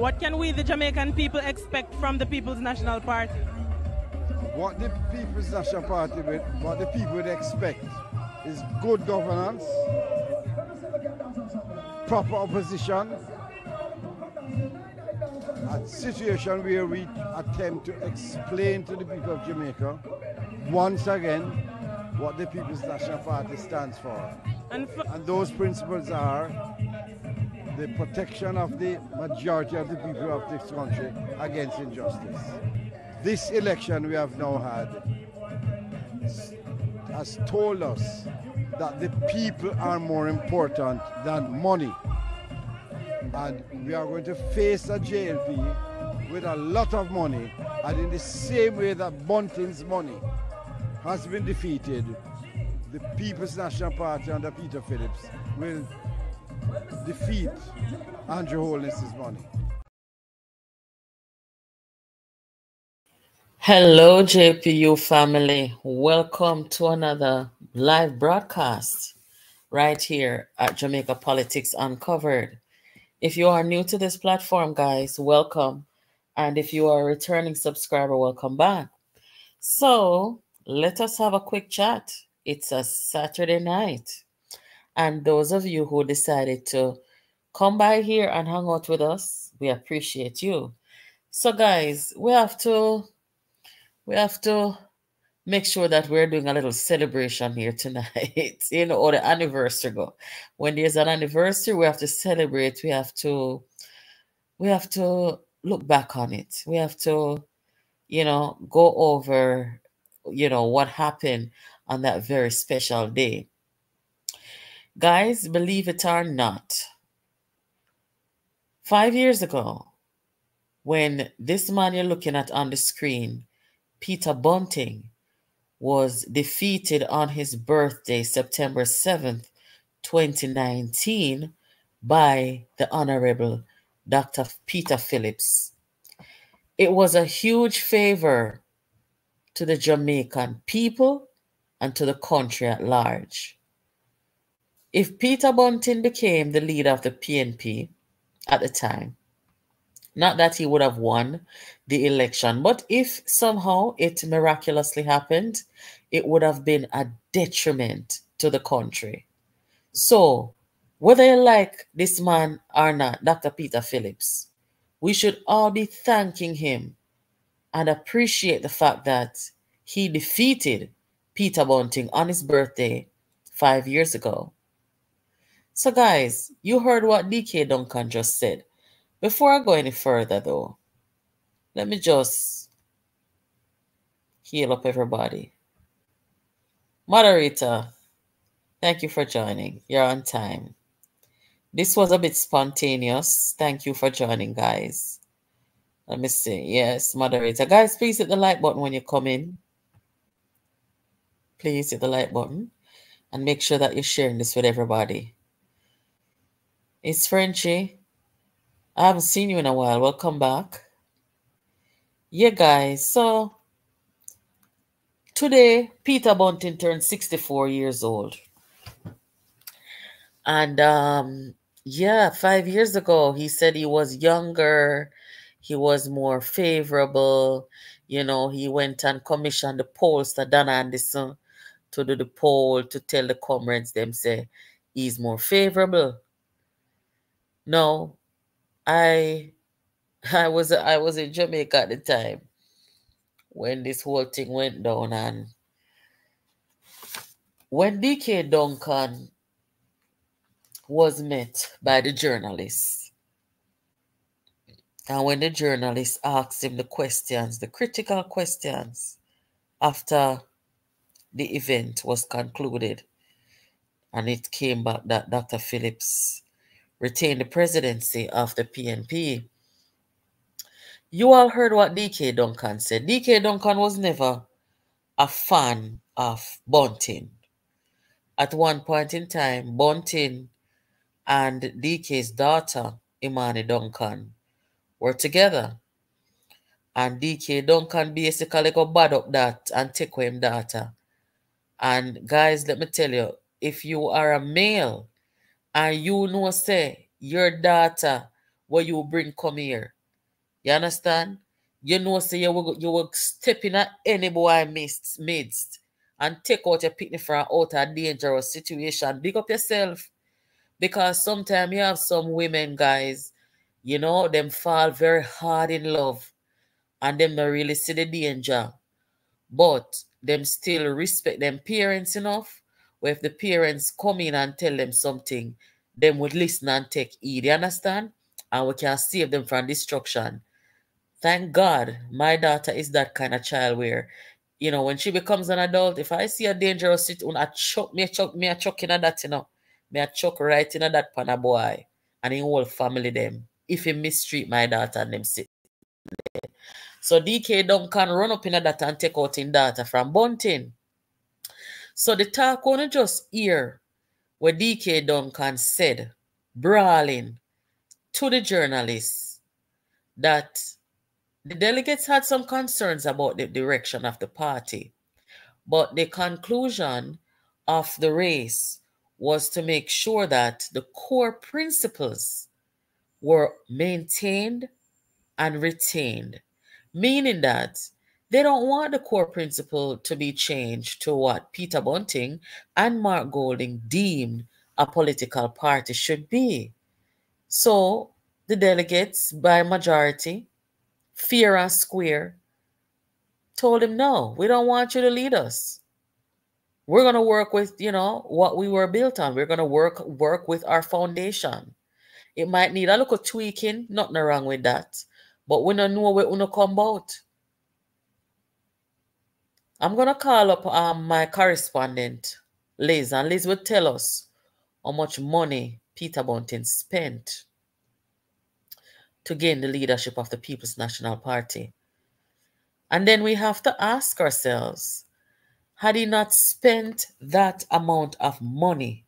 What can we, the Jamaican people, expect from the People's National Party? What the People's National Party, what the people would expect is good governance, proper opposition, a situation where we attempt to explain to the people of Jamaica once again what the People's National Party stands for. And those principles are the protection of the majority of the people of this country against injustice. This election we have now had has told us that the people are more important than money. And we are going to face a JLP with a lot of money, and in the same way that Bunting's money has been defeated, the People's National Party under Peter Phillips will defeat Andrew Holness's money. Hello, JPU family. Welcome to another live broadcast right here at Jamaica Politics Uncovered. If you are new to this platform, guys, welcome. And if you are a returning subscriber, welcome back. So let us have a quick chat. It's a Saturday night. And those of you who decided to come by here and hang out with us, we appreciate you. So guys, we have to make sure that we're doing a little celebration here tonight. Or the anniversary go. When there's an anniversary, we have to celebrate. We have to look back on it. We have to, go over, what happened on that very special day. Guys, believe it or not, 5 years ago, when this man you're looking at on the screen, Peter Bunting, was defeated on his birthday, September 7th, 2019, by the Honorable Dr. Peter Phillips. It was a huge favor to the Jamaican people and to the country at large. If Peter Bunting became the leader of the PNP at the time, not that he would have won the election, but if somehow it miraculously happened, it would have been a detriment to the country. So, whether you like this man or not, Dr. Peter Phillips, we should all be thanking him and appreciate the fact that he defeated Peter Bunting on his birthday 5 years ago. So guys, you heard what DK Duncan just said. Before I go any further though, let me just heal up everybody. Moderator, thank you for joining. You're on time. This was a bit spontaneous. Thank you for joining, guys. Let me see. Yes, moderator. Guys, please hit the like button when you come in. Please hit the like button and make sure that you're sharing this with everybody. It's Frenchie. I haven't seen you in a while. Welcome back. Yeah, guys. So, today, Peter Bunting turned 64 years old. And, 5 years ago, he said he was younger. He was more favorable. He went and commissioned the pollster, Dan Anderson, to do the poll to tell the comrades them say he's more favorable. No, I was in Jamaica at the time when this whole thing went down, and when DK Duncan was met by the journalists, and when the journalists asked him the questions, the critical questions, after the event was concluded, and it came back that Dr. Phillips retained the presidency of the PNP, you all heard what DK Duncan said. DK Duncan was never a fan of Bunting. At one point in time, Bunting and DK's daughter, Imani Duncan, were together. And DK Duncan basically got bad up that and take away him daughter. And guys, let me tell you, if you are a male and you know say your daughter, what you bring come here, You understand? You know, say you will step in at any boy midst and take out your picnic from out a dangerous situation. Big up yourself. Because sometimes you have some women, guys, you know, them fall very hard in love and them don't really see the danger. But them still respect them parents enough. Where if the parents come in and tell them something, them would listen and take heed. You understand? And we can save them from destruction. Thank God my daughter is that kind of child where, you know, when she becomes an adult, if I see a dangerous situation, I chuck in that, you know. Me a chuck right in that pana boy and in whole family them. If he mistreat my daughter and them sit. So DK Duncan run up in that and take out in daughter from Bunting. So the talk only just hear what DK Duncan said, brawling to the journalists, that the delegates had some concerns about the direction of the party, but the conclusion of the race was to make sure that the core principles were maintained and retained, meaning that they don't want the core principle to be changed to what Peter Bunting and Mark Golding deemed a political party should be. So the delegates, by majority, fair and square, told him, no, we don't want you to lead us. We're going to work with, you know, what we were built on. We're going to work with our foundation. It might need a little tweaking, nothing wrong with that. But we don't know where we're going to come out. I'm going to call up my correspondent, Liz, and Liz will tell us how much money Peter Bunting spent to gain the leadership of the People's National Party. And then we have to ask ourselves, had he not spent that amount of money?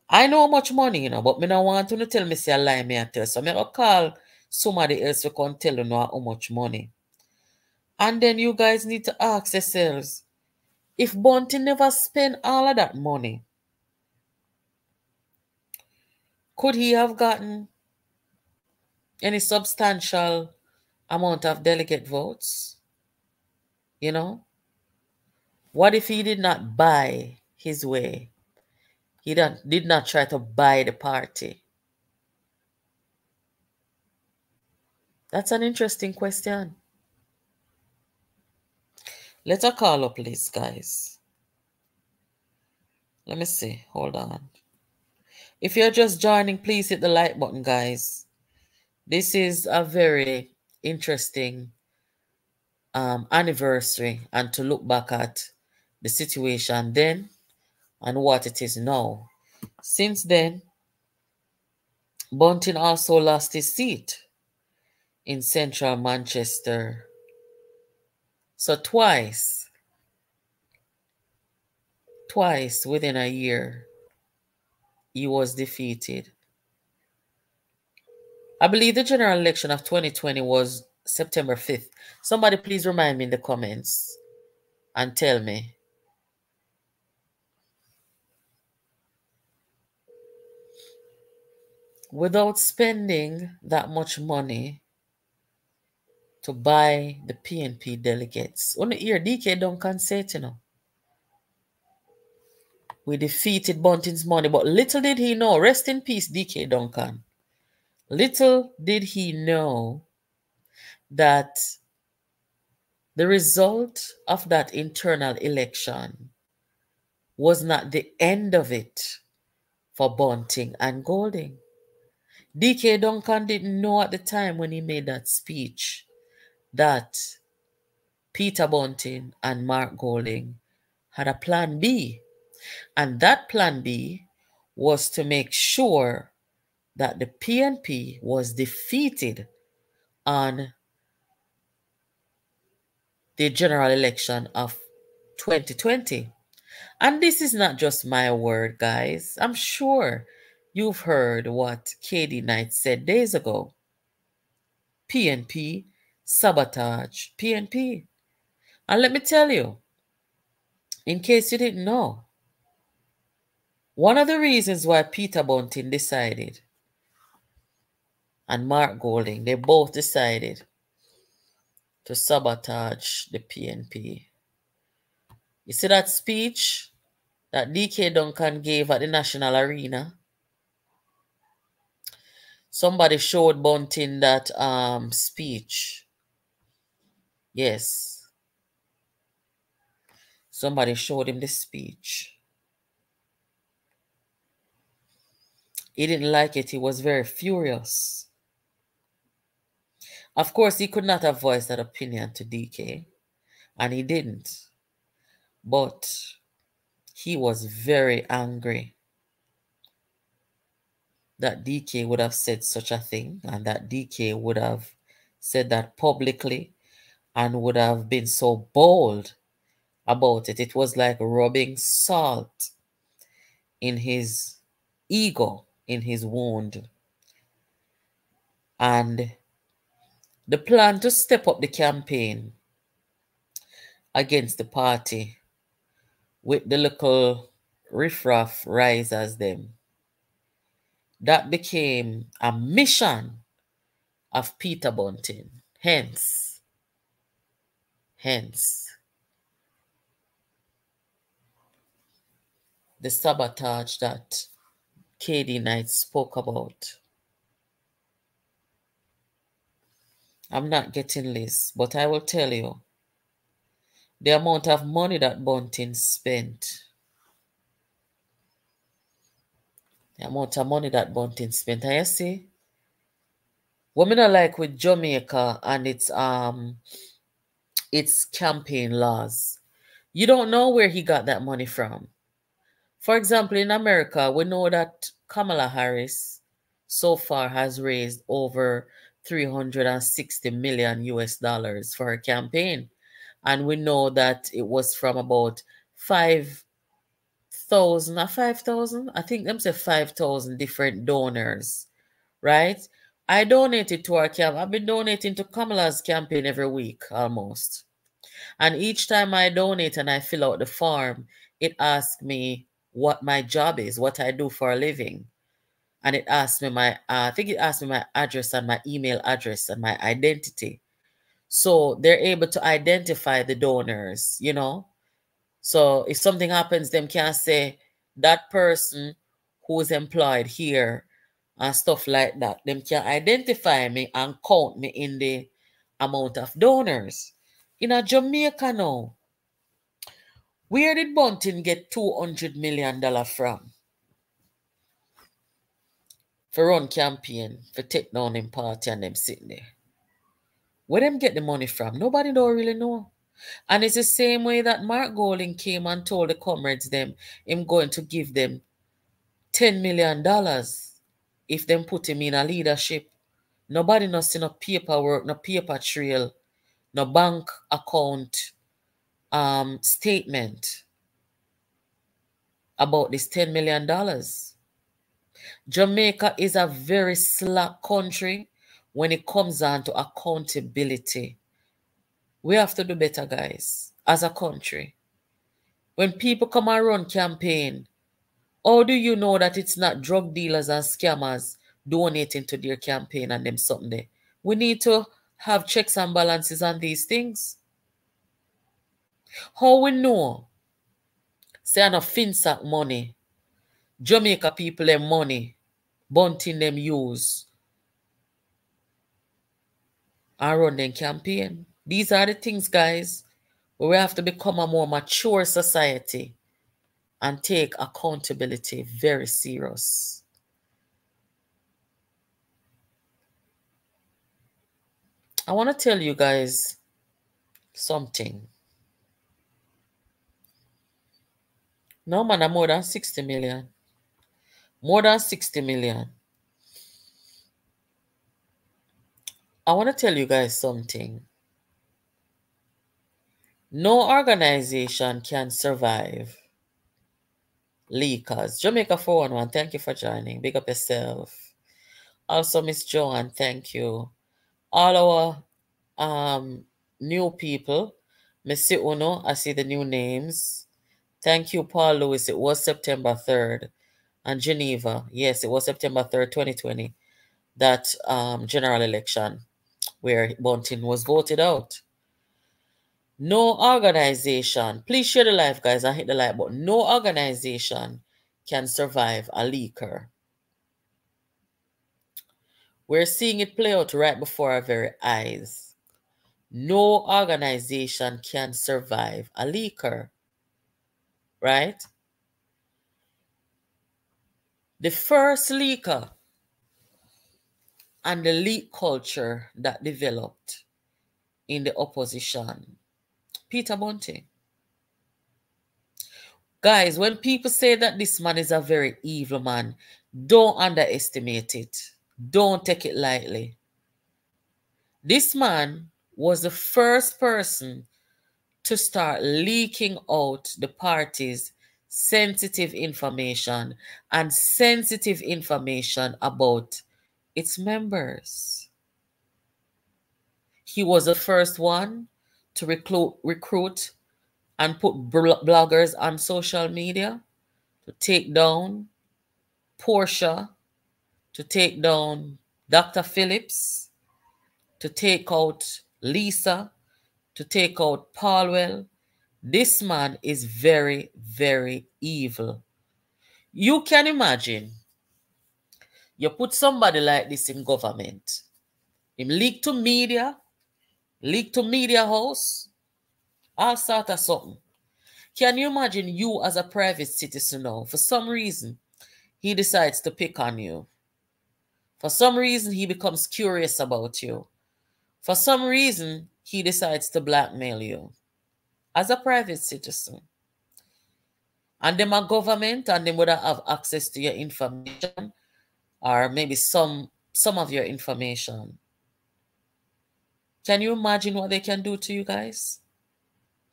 I know how much money, you know, but me don't want to tell me say a lie me I tell. So I'm going to call somebody else who can tell you know how much money. And then you guys need to ask yourselves, if Bunting never spent all of that money, could he have gotten any substantial amount of delegate votes? You know? What if he did not buy his way? He did not try to buy the party. That's an interesting question. Let's call up Liz, guys. Let me see. Hold on. If you're just joining, please hit the like button, guys. This is a very interesting anniversary and to look back at the situation then and what it is now. Since then, Bunting also lost his seat in central Manchester. So twice within a year, he was defeated. I believe the general election of 2020 was September 5th. Somebody please remind me in the comments and tell me. Without spending that much money to buy the PNP delegates. On the ear, DK Duncan said, you know, we defeated Bunting's money, but little did he know, rest in peace, DK Duncan. Little did he know that the result of that internal election was not the end of it for Bunting and Golding. DK Duncan didn't know at the time when he made that speech that Peter Bunting and Mark Golding had a plan B. And that plan B was to make sure that the PNP was defeated on the general election of 2020. And this is not just my word, guys. I'm sure you've heard what KD Knight said days ago. PNP, sabotage PNP. And let me tell you, in case you didn't know, one of the reasons why Peter Bunting decided and Mark Golding, they both decided to sabotage the PNP. You see that speech that DK Duncan gave at the National Arena? Somebody showed Bunting that speech. Yes. Somebody showed him the speech. He didn't like it. He was very furious. Of course, he could not have voiced that opinion to DK, and he didn't. But he was very angry that DK would have said such a thing, and that DK would have said that publicly and would have been so bold about it. It was like rubbing salt in his ego, in his wound. And the plan to step up the campaign against the party with the local riffraff risers them, that became a mission of Peter Bunting. Hence, the sabotage that KD Knight spoke about. I'm not getting this, but I will tell you the amount of money that Bunting spent. The amount of money that Bunting spent. And you see, what I like with Jamaica and its campaign laws, you don't know where he got that money from. For example, in America, we know that Kamala Harris so far has raised over 360 million US dollars for her campaign. And we know that it was from about 5,000, I think them say 5,000 different donors, right? I donated to our camp. I've been donating to Kamala's campaign every week almost. And each time I donate and I fill out the form, it asks me what my job is, what I do for a living. And it asks me I think it asks me my address and my email address and my identity. So they're able to identify the donors, you know. So if something happens, them can say that person who's employed here and stuff like that. Them can identify me and count me in the amount of donors. In a Jamaica now, where did Bunting get $200 million from? For run campaign, for take down them party and them sitting there. Where them get the money from? Nobody don't really know. And it's the same way that Mark Golding came and told the comrades them him going to give them $10 million if them put him in a leadership. Nobody no see no paperwork, no paper trail, no bank account statement about this $10 million. Jamaica is a very slack country when it comes down to accountability. We have to do better, guys, as a country. When people come and run campaign, how do you know that it's not drug dealers and scammers donating to their campaign and them something there? We need to have checks and balances on these things. How we know? Say no FinSac money, Jamaica people them money, Bunting them use and run them campaign. These are the things, guys, where we have to become a more mature society and take accountability very serious. I want to tell you guys something. No man, more than 60 million. More than 60 million. I want to tell you guys something. No organization can survive leakers. Jamaica 411, thank you for joining. Big up yourself. Also, Miss Joanne, thank you. All our new people. Missy Uno, I see the new names. Thank you, Paul Lewis. It was September 3rd. And Geneva, yes, it was September 3rd, 2020. that general election where Bunting was voted out. No organization, please share the live, guys, and hit the like button. No organization can survive a leaker. We're seeing it play out right before our very eyes. No organization can survive a leaker, right? The first leaker and the leak culture that developed in the opposition, Peter Bunting. Guys, when people say that this man is a very evil man, don't underestimate it. Don't take it lightly. This man was the first person to start leaking out the party's sensitive information and sensitive information about its members. He was the first one to recruit and put bloggers on social media to take down Portia, to take down Dr. Phillips, to take out Lisa, to take out Paulwell. This man is very, very evil. You can imagine, you put somebody like this in government, him leak to media house, all sort of something. Can you imagine you as a private citizen now, for some reason, he decides to pick on you. For some reason, he becomes curious about you. For some reason, he decides to blackmail you as a private citizen. And them are government, and them would have access to your information, or maybe some of your information. Can you imagine what they can do to you guys?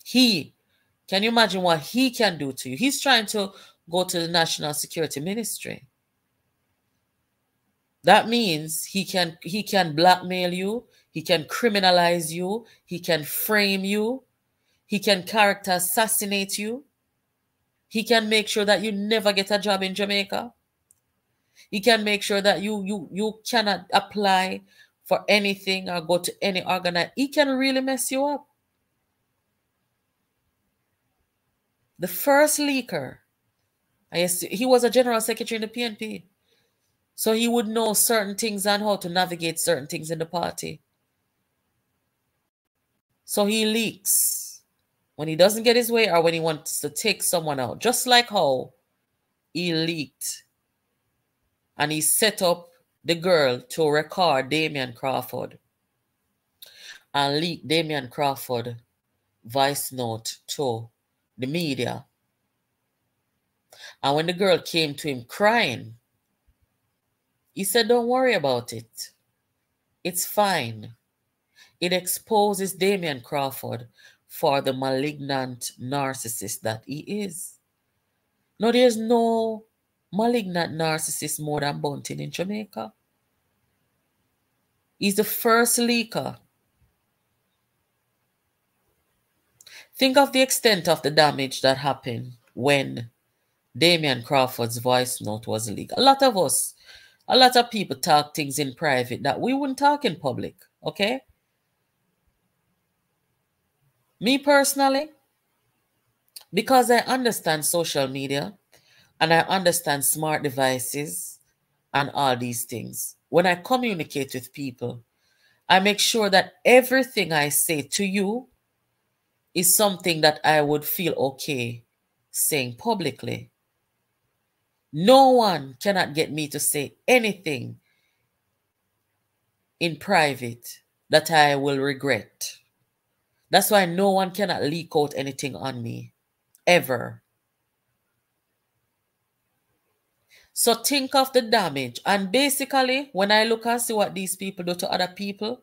Can you imagine what he can do to you? He's trying to go to the National Security Ministry. That means he can blackmail you, he can criminalize you, he can frame you, he can character assassinate you, he can make sure that you never get a job in Jamaica. He can make sure that you cannot apply for anything or go to any organization. He can really mess you up. The first leaker, he was a general secretary in the PNP. So he would know certain things and how to navigate certain things in the party. So he leaks when he doesn't get his way or when he wants to take someone out. Just like how he leaked and he set up the girl to record Damian Crawford and leak Damian Crawford voice note to the media. And when the girl came to him crying, he said, don't worry about it. It's fine. It exposes Damian Crawford for the malignant narcissist that he is. No, there's no malignant narcissist more than Bunting in Jamaica. He's the first leaker. Think of the extent of the damage that happened when Damian Crawford's voice note was leaked. A lot of people talk things in private that we wouldn't talk in public, okay? Me personally, because I understand social media and I understand smart devices and all these things, when I communicate with people, I make sure that everything I say to you is something that I would feel okay saying publicly. No one cannot get me to say anything in private that I will regret. That's why no one cannot leak out anything on me, ever. So think of the damage. And basically, when I look and see what these people do to other people,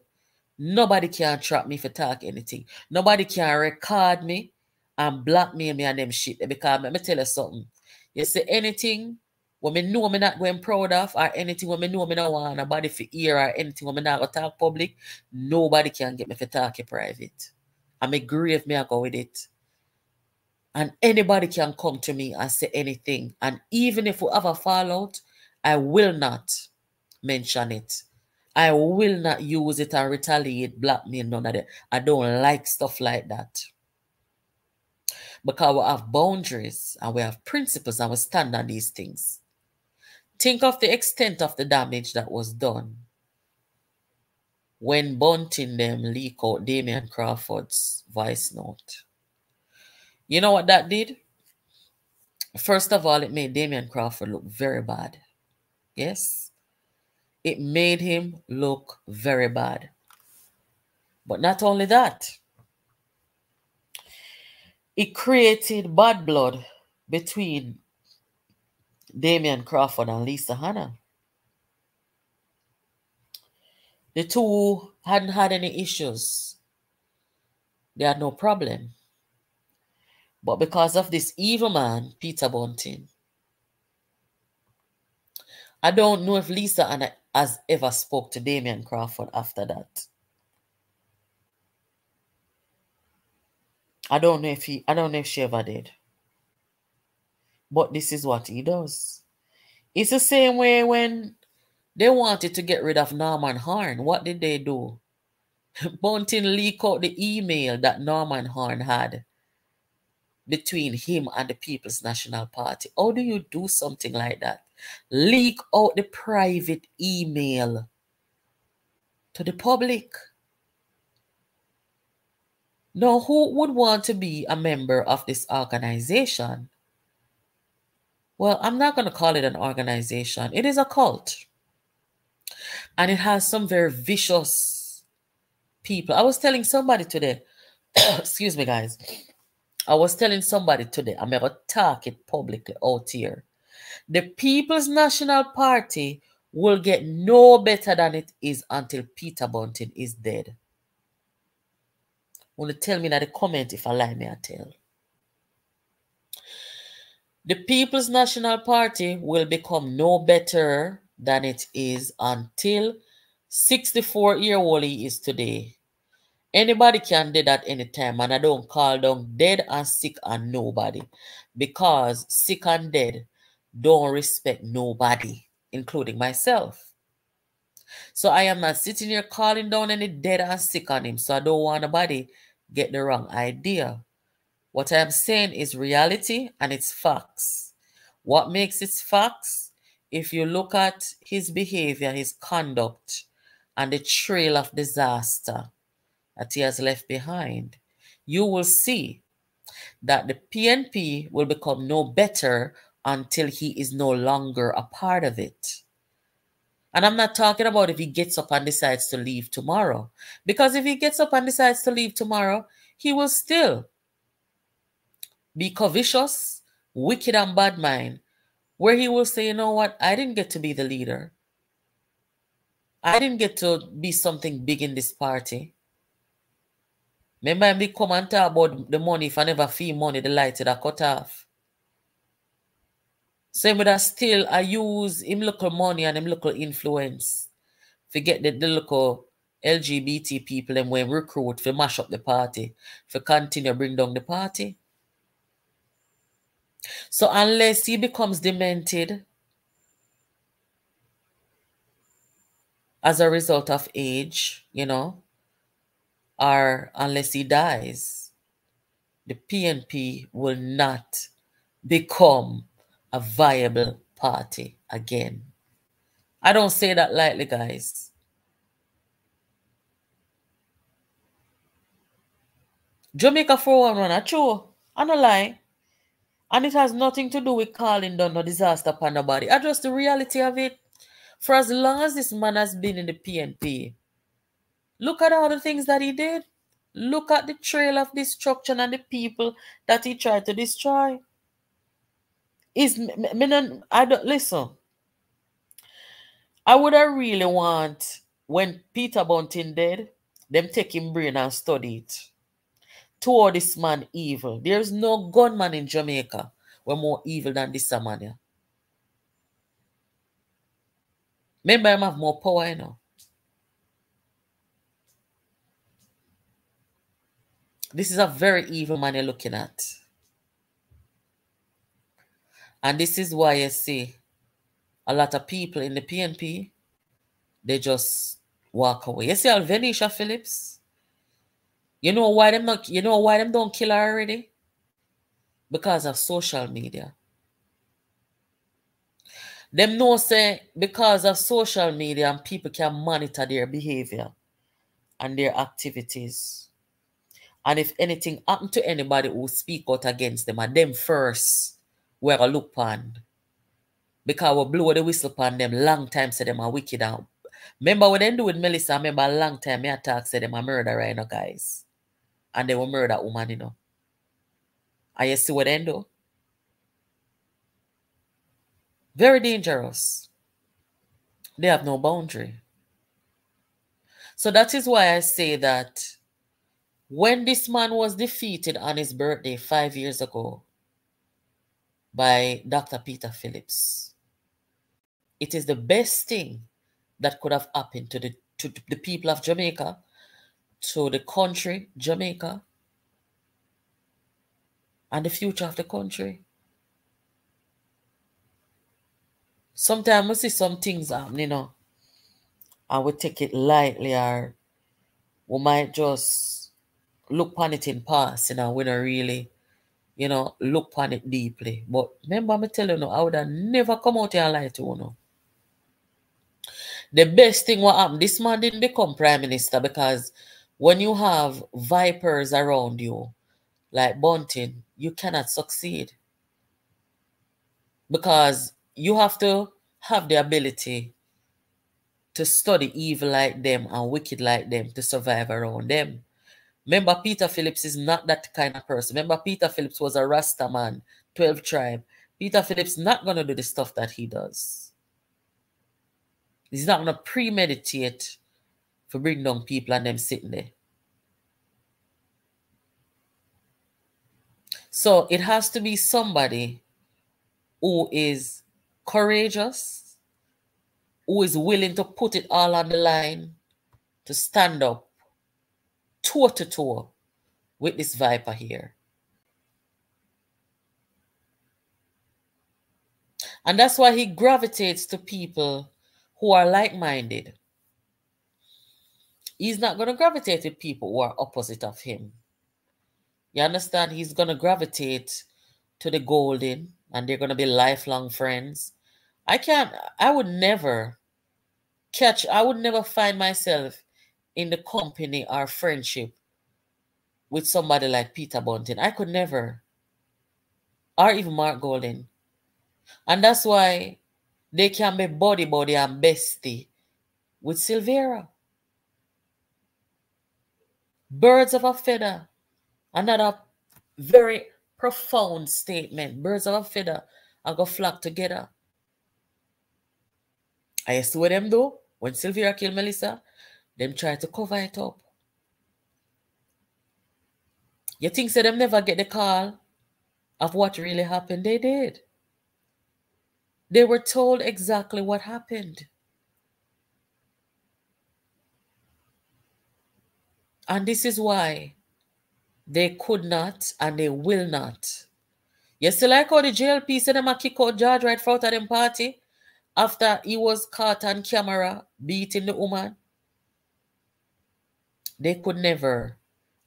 nobody can trap me for talk anything. Nobody can record me and blackmail me and them shit. Because let me tell you something. You say anything when me know me not going proud of, or anything when me know me not want nobody for hear, or anything when me not go talk public, nobody can get me for talk private. And me grave me I go with it. And anybody can come to me and say anything. And even if we have a fallout, I will not mention it. I will not use it and retaliate, blackmail, none of that. I don't like stuff like that. Because we have boundaries and we have principles and we stand on these things. Think of the extent of the damage that was done when Bunting them leak out Damian Crawford's voice note. You know what that did? First of all, it made Damian Crawford look very bad. Yes? It made him look very bad. But not only that, it created bad blood between Damian Crawford and Lisa Hanna. The two hadn't had any issues. They had no problem. But because of this evil man, Peter Bunting, I don't know if Lisa Hanna has ever spoke to Damian Crawford after that. I don't know if she ever did. But this is what he does. It's the same way when they wanted to get rid of Norman Horn. What did they do? Bunting leaked out the email that Norman Horn had between him and the People's National Party. How do you do something like that? Leak out the private email to the public. Now, who would want to be a member of this organization? Well, I'm not going to call it an organization. It is a cult. And it has some very vicious people. I was telling somebody today, excuse me, guys. I was telling somebody today, I'm going to talk it publicly out here. The People's National Party will get no better than it is until Peter Bunting is dead. Want to tell me in the comment if I lie, me I tell. The People's National Party will become no better than it is until 64-year-old he is today. Anybody can dead at any time, and I don't call down dead and sick and nobody, because sick and dead don't respect nobody, including myself. So I am not sitting here calling down any dead and sick on him, so I don't want nobody get the wrong idea. What I am saying is reality and it's facts. What makes it facts? If you look at his behavior, his conduct, and the trail of disaster that he has left behind, you will see that the PNP will become no better until he is no longer a part of it. And I'm not talking about if he gets up and decides to leave tomorrow. Because if he gets up and decides to leave tomorrow, he will still be covetous, wicked, and bad mind, where he will say, you know what, I didn't get to be the leader. I didn't get to be something big in this party. Remember, I be come and talk about the money. If I never feel money, the light that cut off. Same with that still, I use him local money and him local influence. Forget the local LGBT people and when recruit for mash up the party, for continue bring down the party. So unless he becomes demented as a result of age, you know, or unless he dies, the PNP will not become a viable party again. I don't say that lightly, guys. Jamaica 411, true. I don't lie. And it has nothing to do with calling down no disaster upon nobody. I just the reality of it. For as long as this man has been in the PNP, look at all the things that he did. Look at the trail of destruction and the people that he tried to destroy. I don't listen. I would have really want when Peter Bunting dead, them take him brain and study it. Toward this man evil. There's no gunman in Jamaica who more evil than this man here. Remember, him have more power, you know. This is a very evil man you're looking at. And this is why you see a lot of people in the PNP they just walk away. You see Venetia Phillips? You know why them don't kill her already? Because of social media. Them know say because of social media and people can monitor their behavior and their activities. And if anything happened to anybody who speak out against them, and them first we're a look on. Because we blow the whistle upon them long time, say them are wicked out. Remember what they do with Melissa? I remember a long time me attack say them a murderer, you know, guys. And they will murder woman, you know. And you see what they do? Very dangerous. They have no boundary. So that is why I say that when this man was defeated on his birthday 5 years ago by Dr. Peter Phillips, it is the best thing that could have happened to the people of Jamaica, to the country, Jamaica, and the future of the country. Sometimes we see some things happen, you know, and we take it lightly, or we might just look on it in past, you know, we don't really, you know, look on it deeply. But remember me tell you, I would have never come out here and lie to you, know. The best thing what happened, this man didn't become prime minister, because when you have vipers around you, like Bunting, you cannot succeed. Because you have to have the ability to study evil like them and wicked like them to survive around them. Remember, Peter Phillips is not that kind of person. Remember, Peter Phillips was a Rasta man, 12 tribe. Peter Phillips not going to do the stuff that he does. He's not going to premeditate for bring down people and them sitting there. So it has to be somebody who is courageous, who is willing to put it all on the line, to stand up toe to toe with this viper here. And that's why he gravitates to people who are like-minded. He's not going to gravitate to people who are opposite of him. You understand? He's going to gravitate to the golden, and they're going to be lifelong friends. I would never find myself in the company or friendship with somebody like Peter Bunting. I could never. Or even Mark Golden. And that's why they can be buddy and bestie with Silvera. Birds of a feather. Another very profound statement. Birds of a feather are going to flock together. I see what them do. When Silvera killed Melissa, them try to cover it up. You think so them never get the call of what really happened? They did. They were told exactly what happened. And this is why they could not and they will not. You see, like how the JLP said them a kick out George right out of them party after he was caught on camera beating the woman. They could never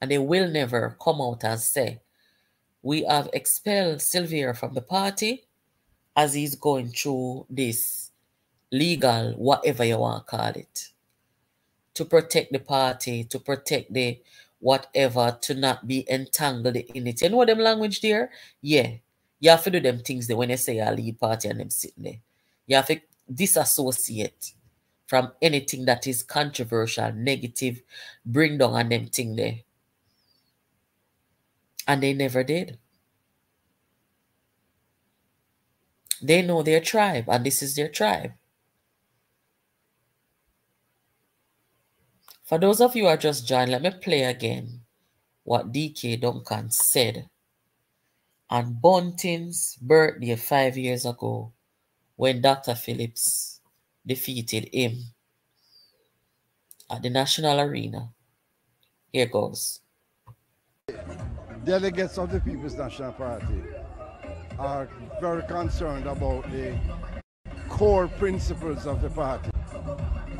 and they will never come out and say, we have expelled Silvera from the party as he's going through this legal, whatever you want to call it, to protect the party, to protect the whatever, to not be entangled in it. You know them language there? Yeah. You have to do them things there when they say a lead party and them sitting there. You have to disassociate from anything that is controversial, negative, bring down on them thing there. And they never did. They know their tribe, and this is their tribe. For those of you who are just joined, let me play again what DK Duncan said on Bunting's birthday 5 years ago when Dr. Phillips defeated him at the National Arena. Here goes. Delegates of the People's National Party are very concerned about the core principles of the party.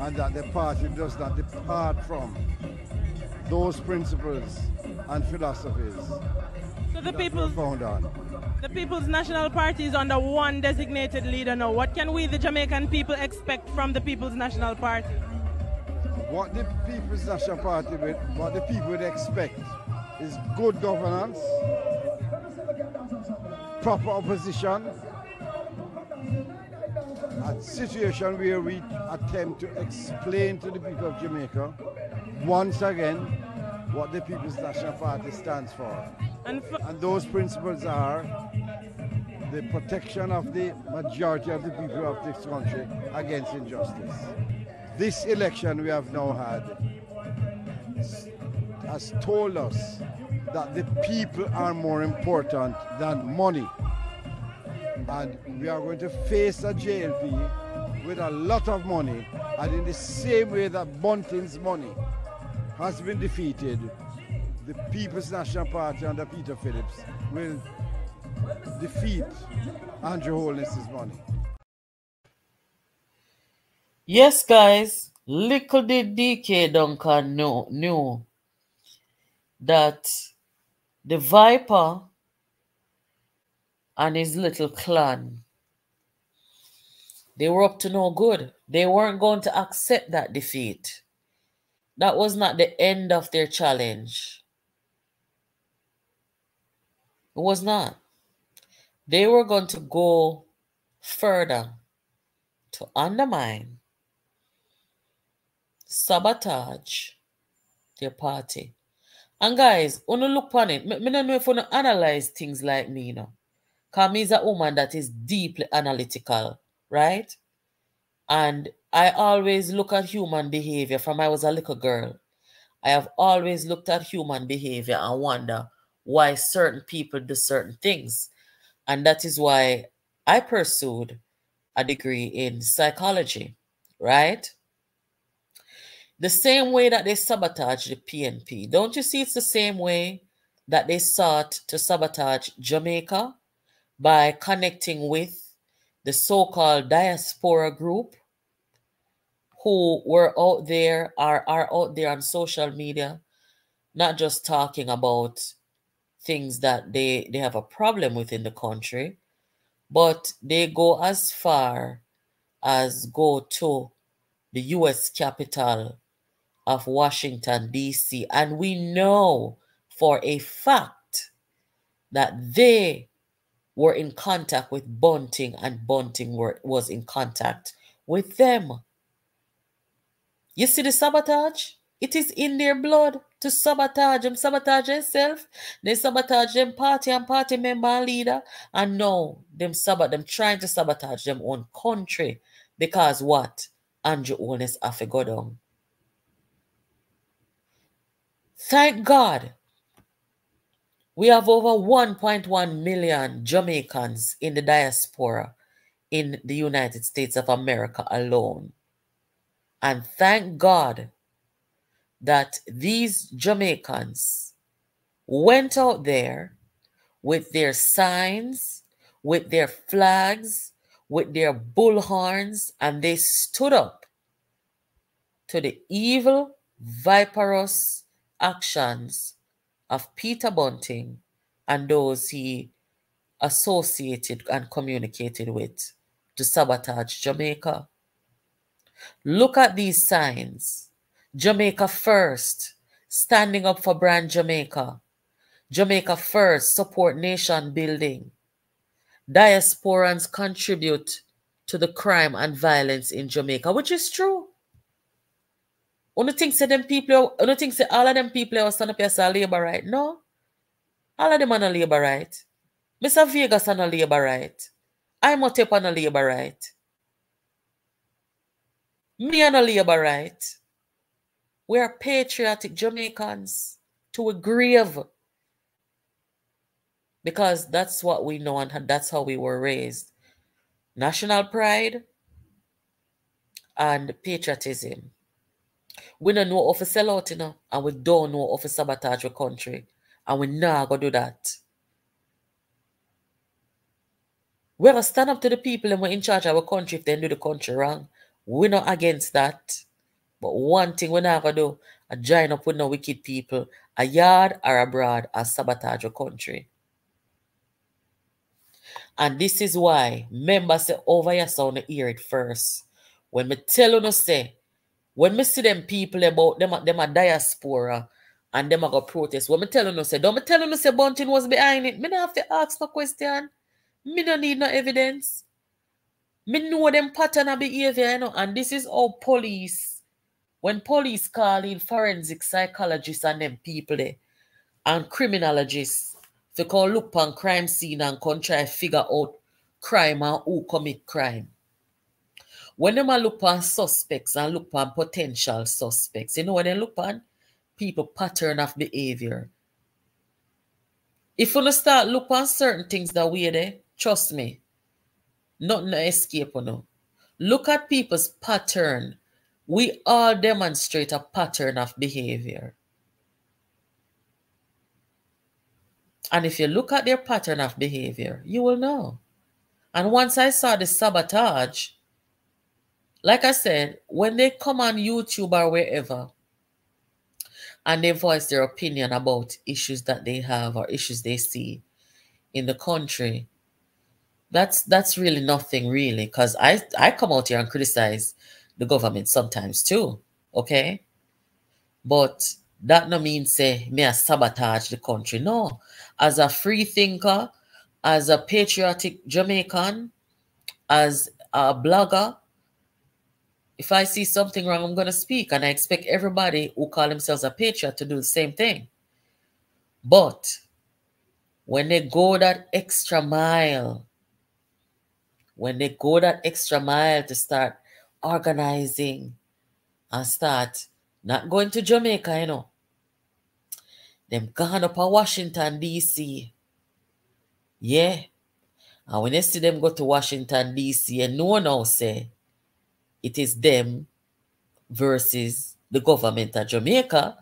and that the party does not depart from those principles and philosophies So the that were found on. The People's National Party is under one designated leader now. What can we, the Jamaican people, expect from the People's National Party? What the People's National Party, what the people would expect is good governance, proper opposition, a situation where we attempt to explain to the people of Jamaica once again what the People's National Party stands for. And those principles are the protection of the majority of the people of this country against injustice. This election we have now had has told us that the people are more important than money. And we are going to face a JLP with a lot of money, and in the same way that Bunting's money has been defeated, the People's National Party under Peter Phillips will defeat Andrew Holness's money. Yes, guys, little did DK Duncan knew that the Viper and his little clan, they were up to no good. They weren't going to accept that defeat. That was not the end of their challenge. It was not. They were going to go further to undermine, sabotage their party. And guys, when you look on it, I don't know if you analyze things like me, you know. Because me is a woman that is deeply analytical, right? And I always look at human behavior from I was a little girl. I have always looked at human behavior and wonder why certain people do certain things. And that is why I pursued a degree in psychology, right? The same way that they sabotage the PNP. Don't you see it's the same way that they sought to sabotage Jamaica by connecting with the so-called diaspora group who were out there, are out there on social media, not just talking about things that they have a problem with in the country, but they go as far as go to the U.S. capital of Washington, D.C. And we know for a fact that they were in contact with Bunting and Bunting was in contact with them. You see the sabotage? It is in their blood to sabotage them, sabotage themselves. They sabotage them party and party member and leader. And now them trying to sabotage them own country. Because what? Andrew Holness have to go down. Thank God we have over 1.1 million Jamaicans in the diaspora in the United States of America alone. And thank God that these Jamaicans went out there with their signs, with their flags, with their bullhorns, and they stood up to the evil, viperous actions of Peter Bunting and those he associated and communicated with to sabotage Jamaica. Look at these signs. Jamaica first, standing up for brand Jamaica. Jamaica first, support nation building. Diasporans contribute to the crime and violence in Jamaica, which is true. Only think say them people, only think say all of them people are stand up here say labor right. No. All of them are not labor right. Mr. Vegas are not labor right. I'm not on a labor right. Me and a labor right. We are patriotic Jamaicans to a grave. Because that's what we know and that's how we were raised. National pride and patriotism. We don't know how to sell out, you know, and we don't know how to sabotage our country. And we not going to do that. We're going to stand up to the people and we're in charge of our country if they do the country wrong. We're not against that. But one thing we're not going to do, I join up with no wicked people, a yard or abroad, or sabotage your country. And this is why members say over here sound to hear it first. When me tell you no say, when me see them people about them a diaspora and them a go protest, when me tell you no say, don't me tell you no say Bunting was behind it. Me don't have to ask no question. Me don't need no evidence. Me know them pattern of behavior, you know, and this is how police, when police call in forensic psychologists and them people there, and criminologists, to come look on crime scene and come try figure out crime and who commit crime. When them a look on suspects and look on potential suspects, you know what they look on? People pattern of behavior. If you start look on certain things that way there, trust me, nothing to escape on no. Look at people's pattern. We all demonstrate a pattern of behavior. And if you look at their pattern of behavior, you will know. And once I saw the sabotage, like I said, when they come on YouTube or wherever, and they voice their opinion about issues that they have or issues they see in the country, that's really nothing really, because I come out here and criticize the government sometimes too, okay? But that no mean say me a sabotage the country. No. As a free thinker, as a patriotic Jamaican, as a blogger, if I see something wrong, I'm going to speak. And I expect everybody who call themselves a patriot to do the same thing. But when they go that extra mile, to start organizing and start not going to Jamaica, you know, them gone up to Washington, D.C. Yeah. And when you see them go to Washington, D.C., and no one now say it is them versus the government of Jamaica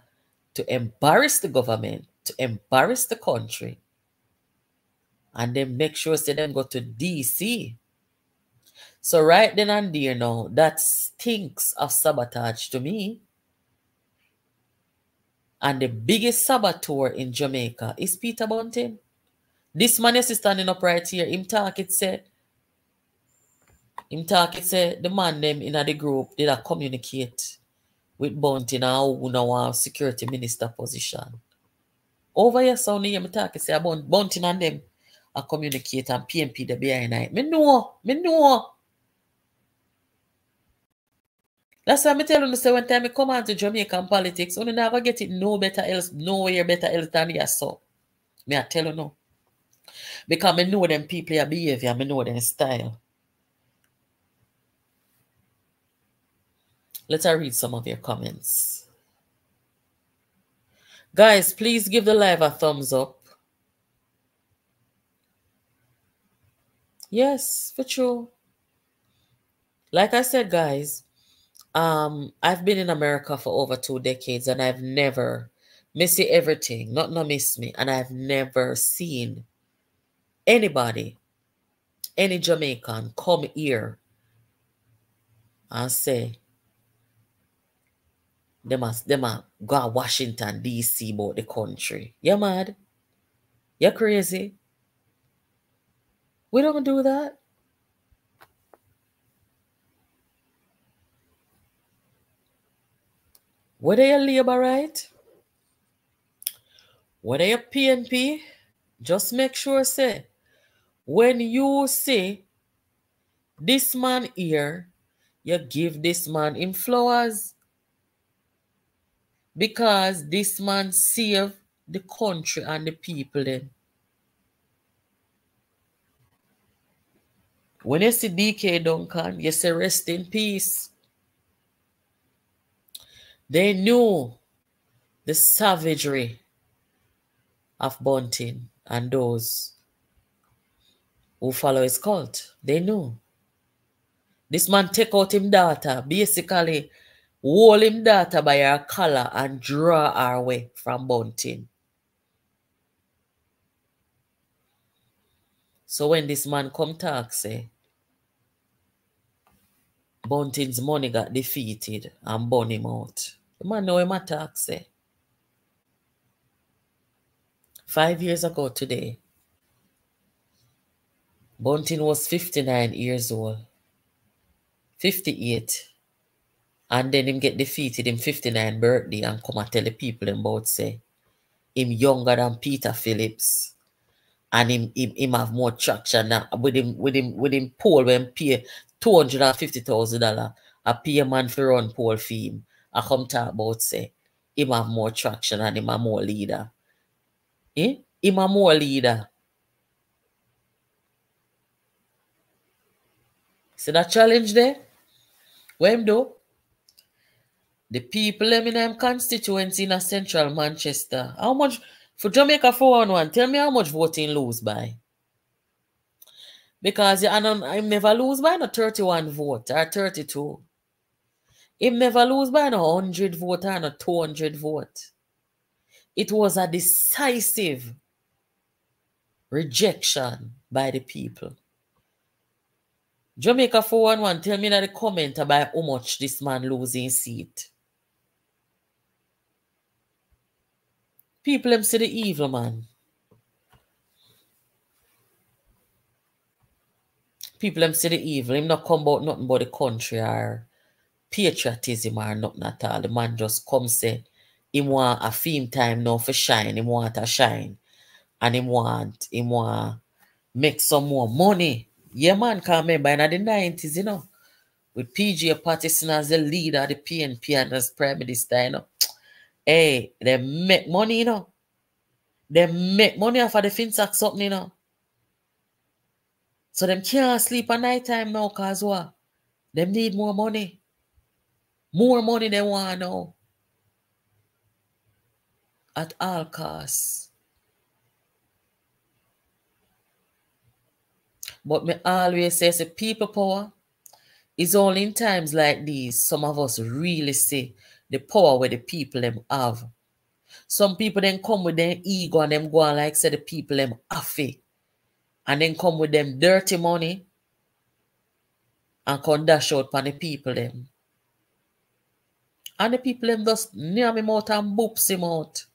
to embarrass the government, to embarrass the country. And then make sure say them go to D.C. So right then and there now, that stinks of sabotage to me. And the biggest saboteur in Jamaica is Peter Bunting. This man is standing up right here. Him talk it say the man them in the group did a communicate with Bunting and who now have security minister position. Over here, so me talk it say about Bunting and them a communicate and PNP the behind it. Me know. That's why I tell you, say when time I come on to Jamaican politics, you never get it nowhere better else than here, so. Me I tell you no. Because I know them people their behavior, I know their style. Let's read some of your comments. Guys, please give the live a thumbs up. Yes, for sure. Like I said, guys, I've been in America for over 2 decades and I've never missed everything, not miss me, and I've never seen anybody, any Jamaican come here and say they must go to Washington, D.C. about the country. You mad? You crazy? We don't do that. Whether you labor right, whether you PNP, just make sure say, when you see this man here, you give this man him flowers. Because this man saved the country and the people then. When you see DK Duncan, you say rest in peace. They knew the savagery of Bunting and those who follow his cult. They knew. This man take out him daughter, basically hold him daughter by her collar and draw her away from Bunting. So when this man come talk, say, Bunting's money got defeated and burn him out. The man know him attack say. 5 years ago today, Bunting was 59 years old. 58. And then him get defeated in 59 birthday and come and tell the people about say him younger than Peter Phillips. And him have more traction now with him poll when pay $250,000 a pay a man for run poll for him. I come talk about say him have more traction and him a more leader. Him a more leader. See that challenge there? What him do? The people in them constituency in a central Manchester. How much for Jamaica 411? Tell me how much voting lose by. Because I never lose by no 31 vote or 32. Him never lose by no 100 vote or no 200 vote. It was a decisive rejection by the people. Jamaica 411, tell me in the comment about how much this man losing seat. People them see the evil man. People them see the evil. Him not come about nothing but the country or patriotism or nothing at all. The man just come say him want a fame time now for shine. Him want a shine. And him want make some more money. Yeah, man, can remember in the 90s, you know, with PG Patterson as the leader of the PNP and as Prime Minister, you know. Hey, they make money, you know. They make money off of the FinTax something, you know. So them can't sleep at night time now, cause what? Them need more money. More money they want now. At all costs. But me always say people power is only in times like these some of us really see the power where the people them have. Some people then come with their ego and them go on like say the people them affy. And then come with them dirty money and come dash out on the people them. And the people them just near him out and boops him out.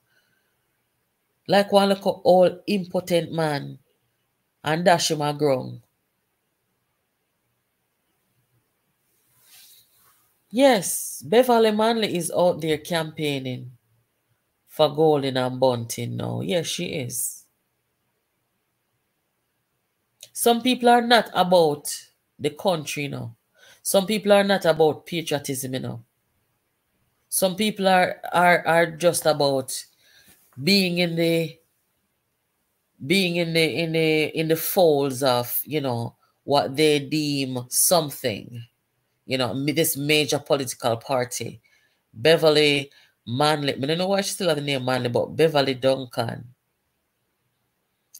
Like one little old impotent man and dash him aground. Yes, Beverly Manley is out there campaigning for Golden and Bunting now. Yes, she is. Some people are not about the country, you know. Some people are not about patriotism, you know. Some people are just about being in the folds of, you know, what they deem something. You know, this major political party. Beverly Manley. I don't know why she still have the name Manley, but Beverly Duncan.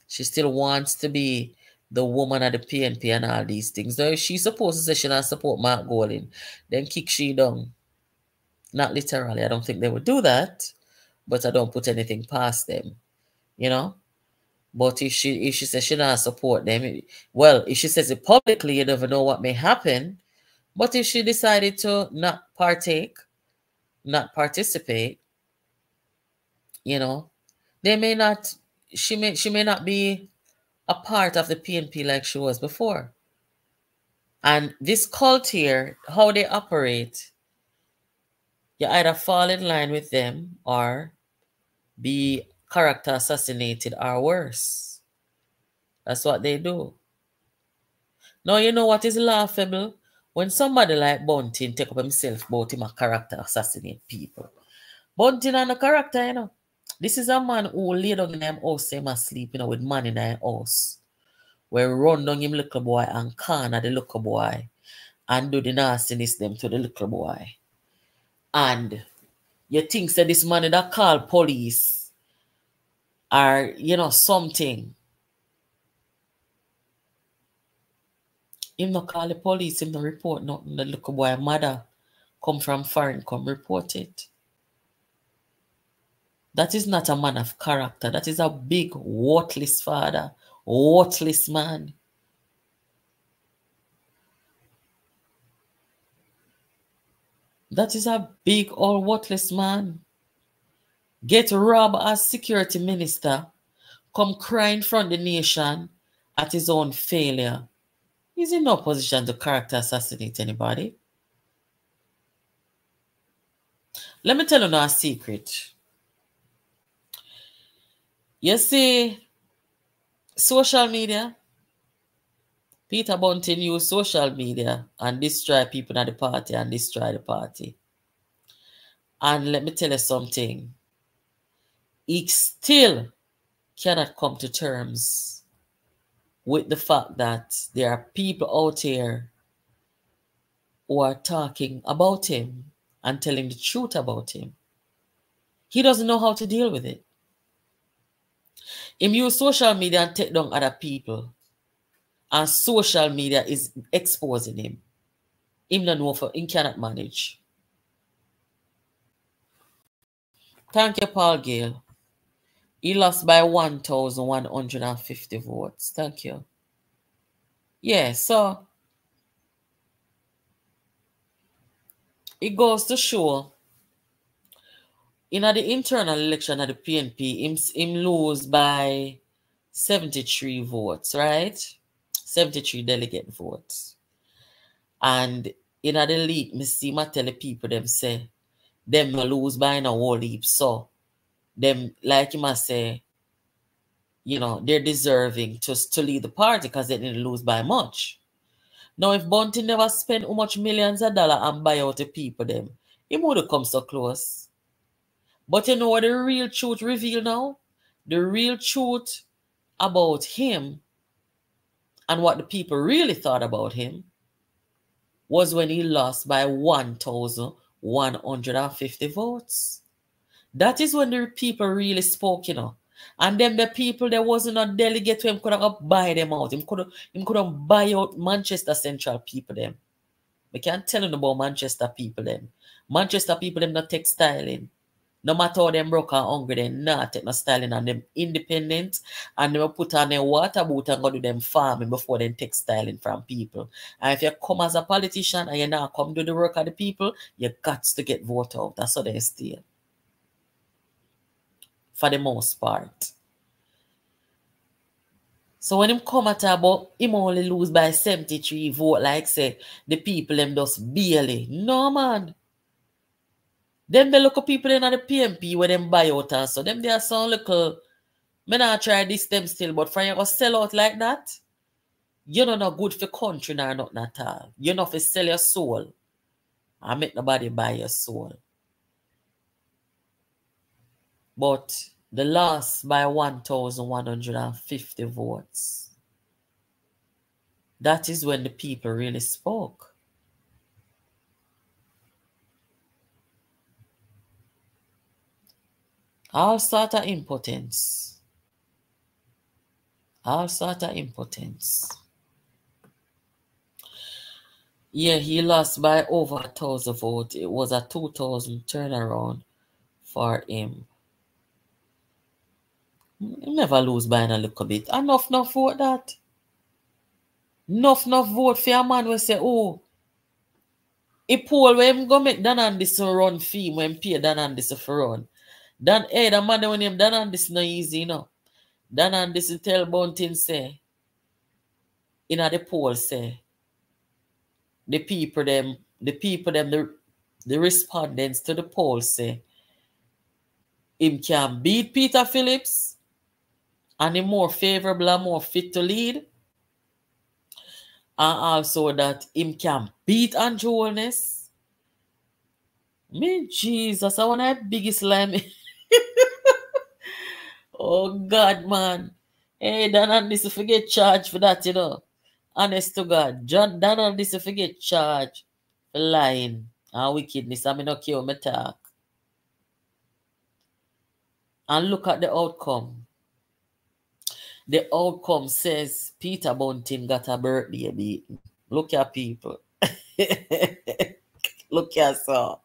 She still wants to be the woman of the PNP and all these things. Now, if she's supposed to say she not support Mark Golding, then kick she down. Not literally. I don't think they would do that, but I don't put anything past them, you know. But if she says she not support them, well, if she says it publicly, you never know what may happen. But if she decided to not partake, not participate, you know, they may not. She may not be a part of the PNP like she was before. And this cult here, how they operate, you either fall in line with them or be character assassinated or worse. That's what they do. Now, you know what is laughable? When somebody like Bunting take up himself about him a character assassinate people. Bunting and a character, you know. This is a man who lay down in him house, him asleep, you know, with man in his house. Where run down him little boy and corner the little boy and do the nastiness them to the little boy. And you think that this man that call police or, you know, something. Him not call the police, him not report nothing. The little boy mother come from foreign, come report it. That is not a man of character. That is a big, worthless father, worthless man. That is a big old worthless man. Get robbed as security minister, come crying from the nation at his own failure. He's in no position to character assassinate anybody. Let me tell you now a secret. You see, social media, Peter Bunting used social media and destroy people at the party and destroy the party. And let me tell you something. He still cannot come to terms with the fact that there are people out here who are talking about him and telling the truth about him. He doesn't know how to deal with it. He use social media and take down other people. And social media is exposing him. Him don't know for him cannot manage. Thank you, Paul Gale. He lost by 1,150 votes. Thank you. Yeah, so it goes to show in the internal election of the PNP, him lose by 73 votes, right? 73 delegate votes. And in the league, me see my tell the people them say, them no lose by no whole heap. So them, like you must say, you know, they're deserving to lead the party because they didn't lose by much. Now, if Bunting never spent how much millions of dollars and buy out the people them, he would have come so close. But you know what the real truth reveal now? The real truth about him and what the people really thought about him was when he lost by 1,150 votes. That is when the people really spoke, you know. And then the people that wasn't a delegate to him could have buy them out. Him could have buy out Manchester Central people them. We can't tell you about Manchester people them. Manchester people them not take styling. No matter how them broke and hungry, they not take no styling and them independent and they will put on their water boot and go do them farming before they take styling from people. And if you come as a politician and you not come do the work of the people, you got to get voted out. That's how they stay. For the most part. So when him come at about him only lose by 73 vote, like say the people them just barely. No man. Them the local people in the PNP where them buy out and so them they are some little me not try this them still, but for you go sell out like that, you're not good for country nor nothing at all. You're not for sell your soul and make nobody buy your soul. But the loss by 1,150 votes. That is when the people really spoke. All sort of impotence. All sort of impotence. Yeah, he lost by over 1,000 votes. It was a 2,000 turnaround for him. He never lose by a little bit. Enough vote that. Enough vote for a man who say, oh, a poll where him go make Dan and this run fee when pay Dan and this for run. Dan, hey, the man when him Dan and this no easy, you know. Dan and this tell Bunting say, in the poll say, the respondents to the poll say, him can beat Peter Phillips and him more favorable and more fit to lead. And also that him can beat Andrew Holness. Me, Jesus, I want the biggest lamb. Oh, God, man. Hey, Dan and this forget charge for that, you know. Honest to God. Dan and this forget charge for lying and wickedness. I mean, not care me talk. And look at the outcome. The outcome says Peter Bunting got a birthday beaten. Look at people. Look at so.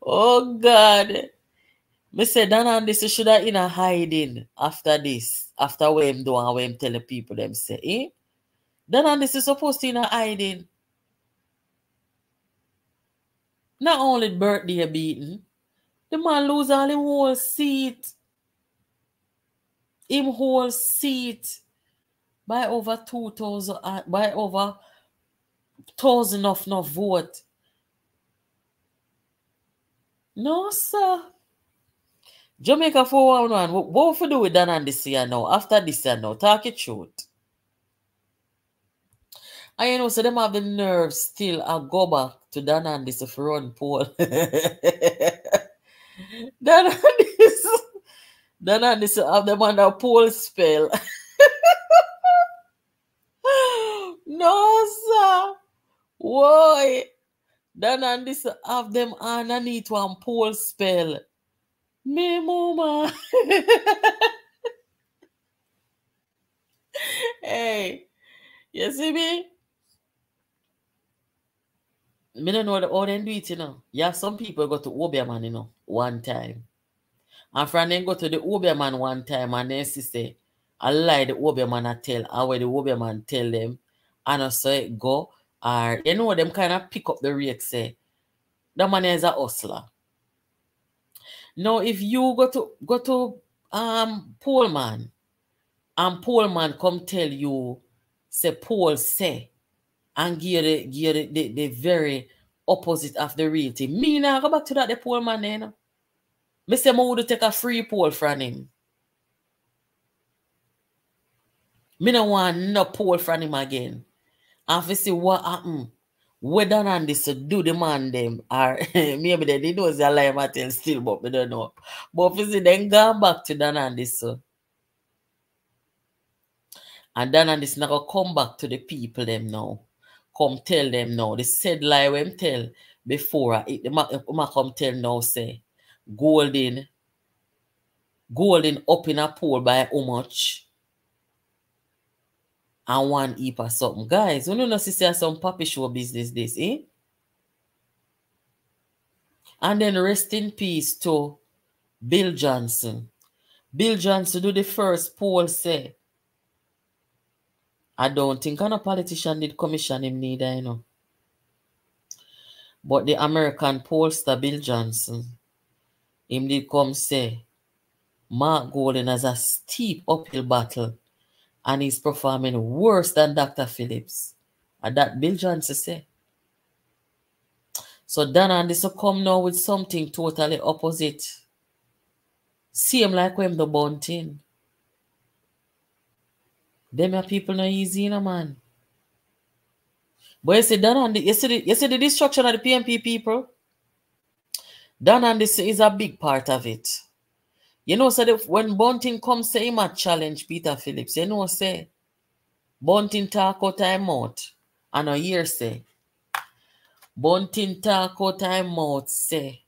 Oh God. Me say Dan and this should have in a hiding after this. After what him do and what him tell the people them say. Eh? Dan and this is supposed to in a hiding. Not only birthday beaten, the man lose all him whole seat. Him whole seat by over 2,000, by over 1,000 of no vote. No, sir. Jamaica 411, what we do with Dan and this year now? After this year now, talk it truth. And you know, so them have the nerve still I go back to Dan and this if run poll. Dan and this have them under poll spell. No, sir. Why? Dan and this have them underneath one poll spell. Me mama. Hey, you see me? Me don't know how they do it, you know. Yeah, some people go to Obeahman, you know, one time. And from then go to the Obeahman one time and then say, I lie the Obeahman I tell, and where the Obeahman tell them, and also it go, or you know them kind of pick up the rate, say, the man is a hustler. Now if you go to Poleman, and Poleman come tell you, say Paul say, and give the very opposite of the real thing. Me now go back to that the Poleman then. You know? Me say I would take a free poll from him. Me no want no poll from him again. And if see what happen, whether and this do the man them or maybe they know the lie I tell still, but we don't know. But if see then gone back to Dan and this and Dan and this now go come back to the people them now. Come tell them now. They said lie when tell before it ma come tell now say golden up in a pool by how much and one heap or something. Guys, we don't know see some puppy show business this, eh? And then rest in peace to Bill Johnson. Bill Johnson do the first poll say, I don't think a politician did commission him neither, you know. But the American pollster Bill Johnson, him did come say, Mark Golden has a steep uphill battle and he's performing worse than Dr. Phillips. And that Bill Johnson say. So Dan and this will come now with something totally opposite. Same like when the Bunting. Them are people not easy, you know, man. But you see, Dan and you see the destruction of the PNP people? Dan and this is a big part of it. You know, so when Bunting comes, say him a challenge Peter Phillips, you know, say, Bunting talk out time out. And a year say, Bunting talk out time out, say,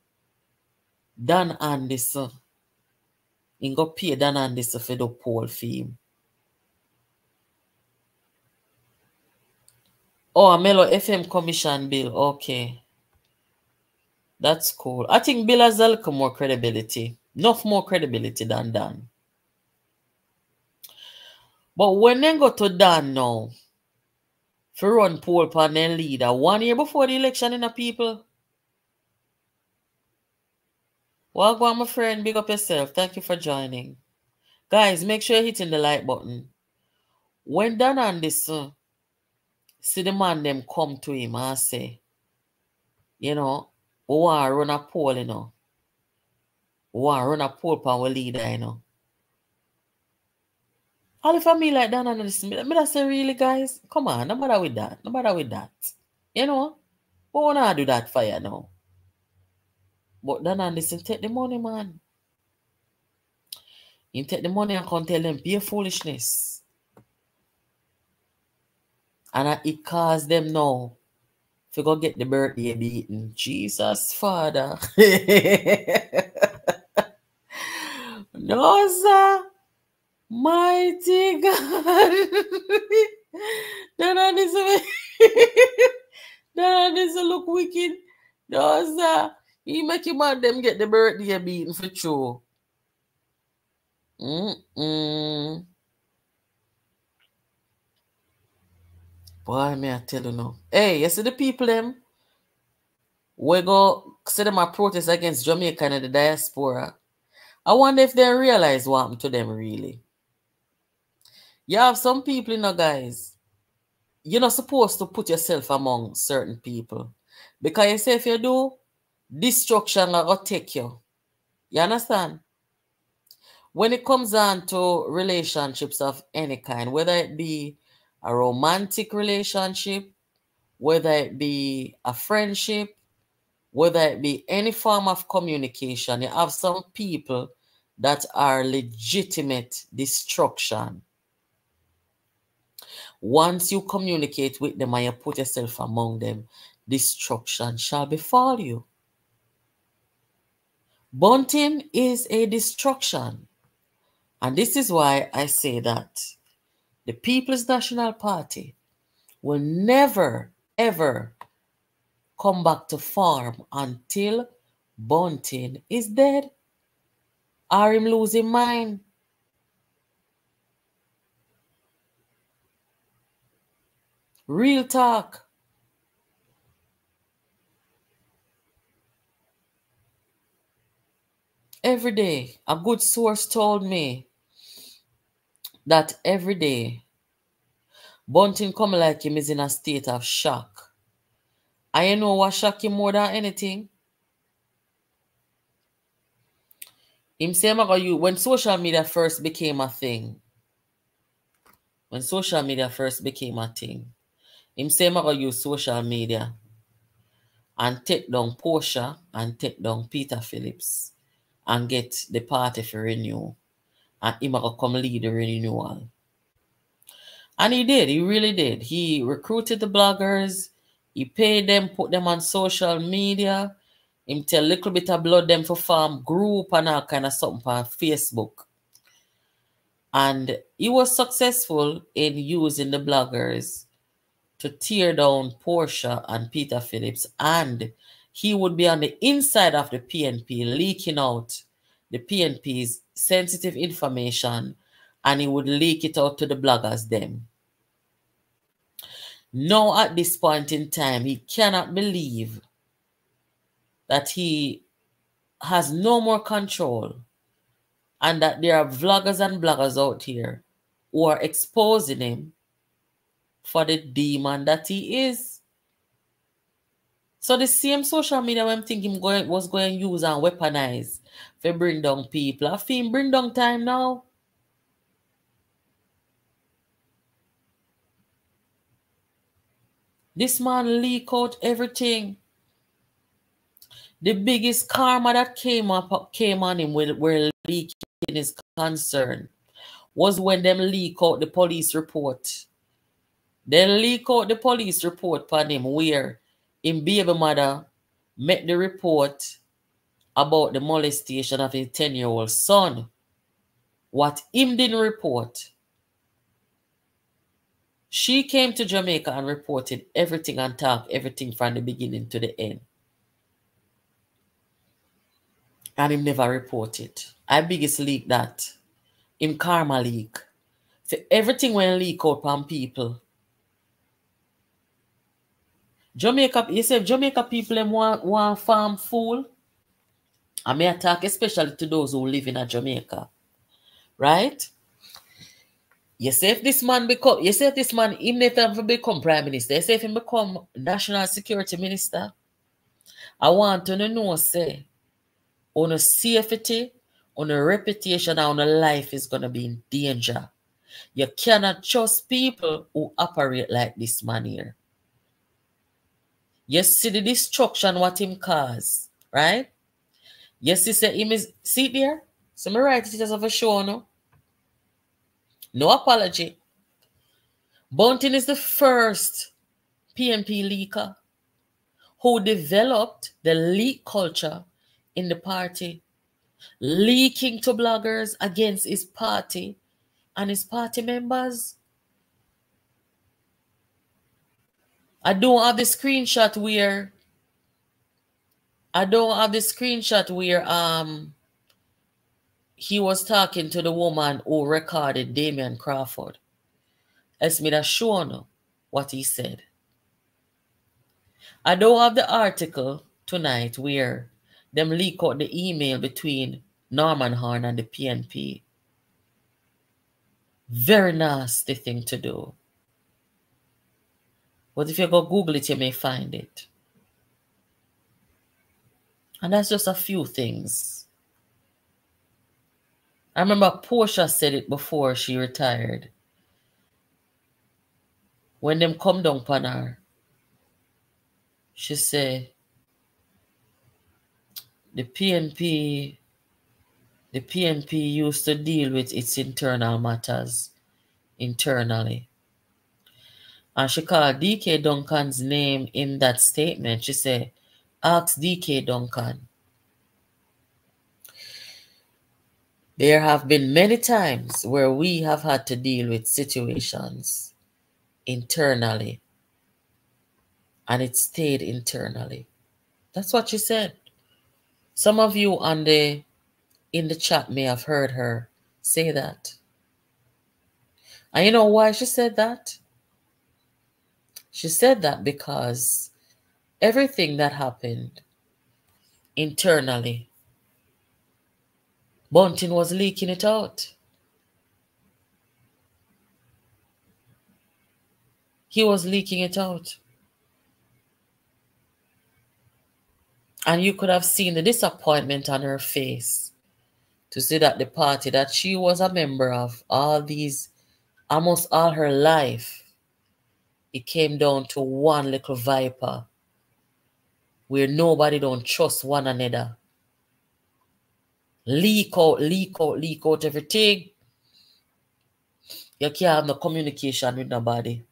Dan Anderson. He go pay Dan Anderson for the poll fee. Oh, a Mellow FM commission bill. Okay. That's cool. I think Bill has a little more credibility. Enough more credibility than Dan. But when they go to Dan now, for run poll panel leader 1 year before the election in the people. Welcome, my friend. Big up yourself. Thank you for joining. Guys, make sure you're hitting the like button. When Dan and this, see the man them come to him and say, you know, we want to run a poll, you know. We want to run a poll for our leader, you know. All for me like Dan and this, me say, really, guys? Come on, no matter with that. No matter with that. You know, we want to do that for you now. But Dan and this, take the money, man. You take the money and come tell them, be a foolishness. And it caused them now to go get the birthday beaten. Jesus, Father. No, sir. Mighty God. That is look wicked. No, sir. He make him and them get the birthday beaten for sure. Boy, may I tell you now. Hey, you see the people them? we go see them a protest against Jamaica and the diaspora. I wonder if they realize what happened to them really. You have some people, you know, guys, you're not supposed to put yourself among certain people. Because you say if you do, destruction will take you. You understand? When it comes on to relationships of any kind, whether it be a romantic relationship, whether it be a friendship, whether it be any form of communication, you have some people that are legitimate destruction. Once you communicate with them and you put yourself among them, destruction shall befall you. Bunting is a destruction. And this is why I say that the People's National Party will never, ever come back to form until Bunting is dead or him losing mind. Real talk. Every day, a good source told me that every day, Bunting come like him is in a state of shock. And you know what shock him more than anything? Him say, when social media first became a thing, him say, I'm going to use social media and take down Portia and take down Peter Phillips and get the party for renew. And him going to come lead the renewal. And he did. He really did. He recruited the bloggers. He paid them, put them on social media. Him tell a little bit of blood them for farm group and all kind of something on Facebook. And he was successful in using the bloggers to tear down Portia and Peter Phillips. And he would be on the inside of the PNP, leaking out the PNP's sensitive information, and he would leak it out to the bloggers them. Now at this point in time, he cannot believe that he has no more control and that there are vloggers and bloggers out here who are exposing him for the demon that he is. So the same social media I'm thinking was going to use and weaponize for bring down people. I feel bring down time now. This man leak out everything. The biggest karma that came on him where leaking is concerned was when them leak out the police report. They leak out the police report upon him where him baby mother met the report about the molestation of his 10-year-old son. What him didn't report. She came to Jamaica and reported everything and talked everything from the beginning to the end. And him never reported. I biggest leak that. Him karma leak. For everything when leak out from people. Jamaica, you say Jamaica people them want farm fool. I may attack especially to those who live in Jamaica. Right? You say if this man even if he become prime minister, you say if he become national security minister, I want to know say on a safety, on a reputation, and on a life is gonna be in danger. You cannot trust people who operate like this man here. You see the destruction what him cause, right? You see him is see there? So me write it as of a show, no? No apology. Bunting is the first PNP leaker who developed the leak culture in the party, leaking to bloggers against his party and his party members. I don't have the screenshot where he was talking to the woman who recorded Damian Crawford. Else me that shown what he said. I don't have the article tonight where them leak out the email between Norman Horn and the PNP. Very nasty thing to do. But if you go Google it, you may find it. And that's just a few things. I remember Portia said it before she retired. When them come down upon her, she said, the PNP used to deal with its internal matters internally. And she called DK Duncan's name in that statement. She said, ask DK Duncan. There have been many times where we have had to deal with situations internally. And it stayed internally. That's what she said. Some of you in the chat may have heard her say that. And you know why she said that? She said that because everything that happened internally, Bunting was leaking it out. He was leaking it out. And you could have seen the disappointment on her face to see that the party that she was a member of almost all her life, it came down to one little viper where nobody don't trust one another. Leak out everything. You can't have no communication with nobody.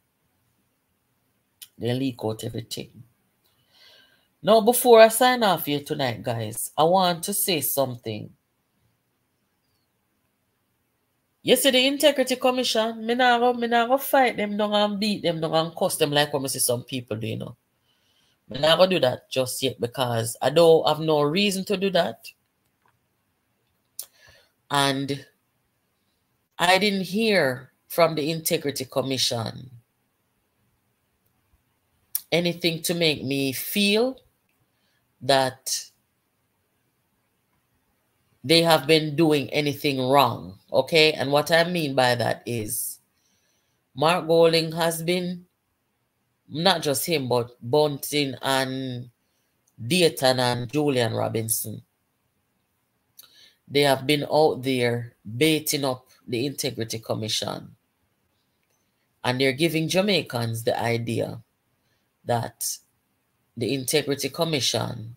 They leak out everything. Now, before I sign off here tonight, guys, I want to say something. You see the Integrity Commission, me not go fight them down and beat them down and cuss them like what I see some people do, you know. I'm not going to do that just yet because I don't have no reason to do that. And I didn't hear from the Integrity Commission anything to make me feel that they have been doing anything wrong, okay? And what I mean by that is Mark Golding has been, not just him, but Bunting and Dayton and Julian Robinson. They have been out there baiting up the Integrity Commission. And they're giving Jamaicans the idea that the Integrity Commission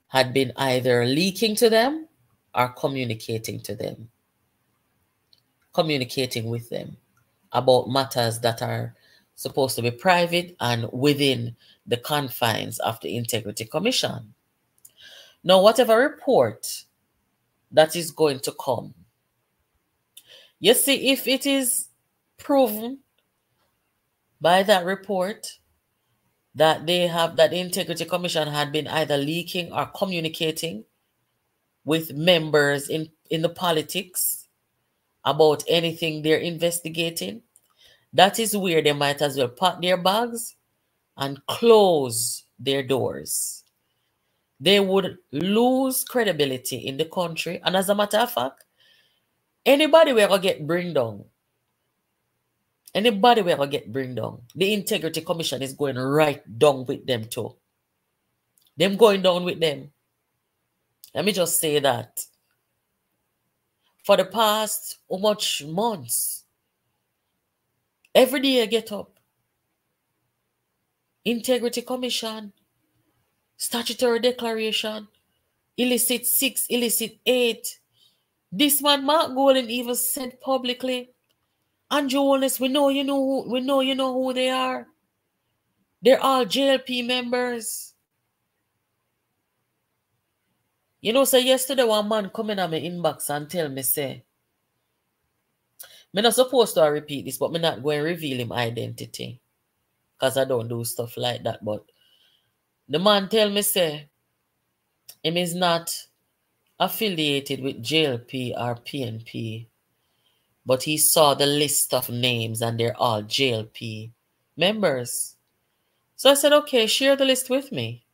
had been either leaking to them or communicating with them about matters that are supposed to be private and within the confines of the Integrity Commission. Now, whatever report that is going to come, you see, if it is proven by that report that the Integrity Commission had been either leaking or communicating with members in the politics about anything they're investigating, that is where they might as well pack their bags and close their doors. They would lose credibility in the country. And as a matter of fact, anybody will get bring down. The Integrity Commission is going right down with them too. Them going down with them. Let me just say that. For the past much months, every day I get up. Integrity Commission, statutory declaration, illicit 6, illicit 8. This man Mark Golden even said publicly, Andrew Wallace, we know you know who they are. They're all JLP members. You know, so yesterday one man come in on my inbox and tell me, say, I'm not supposed to repeat this, but I'm not going to reveal him identity. Because I don't do stuff like that. But the man tell me, say, him is not affiliated with JLP or PNP. But he saw the list of names and they're all JLP members. So I said, okay, share the list with me.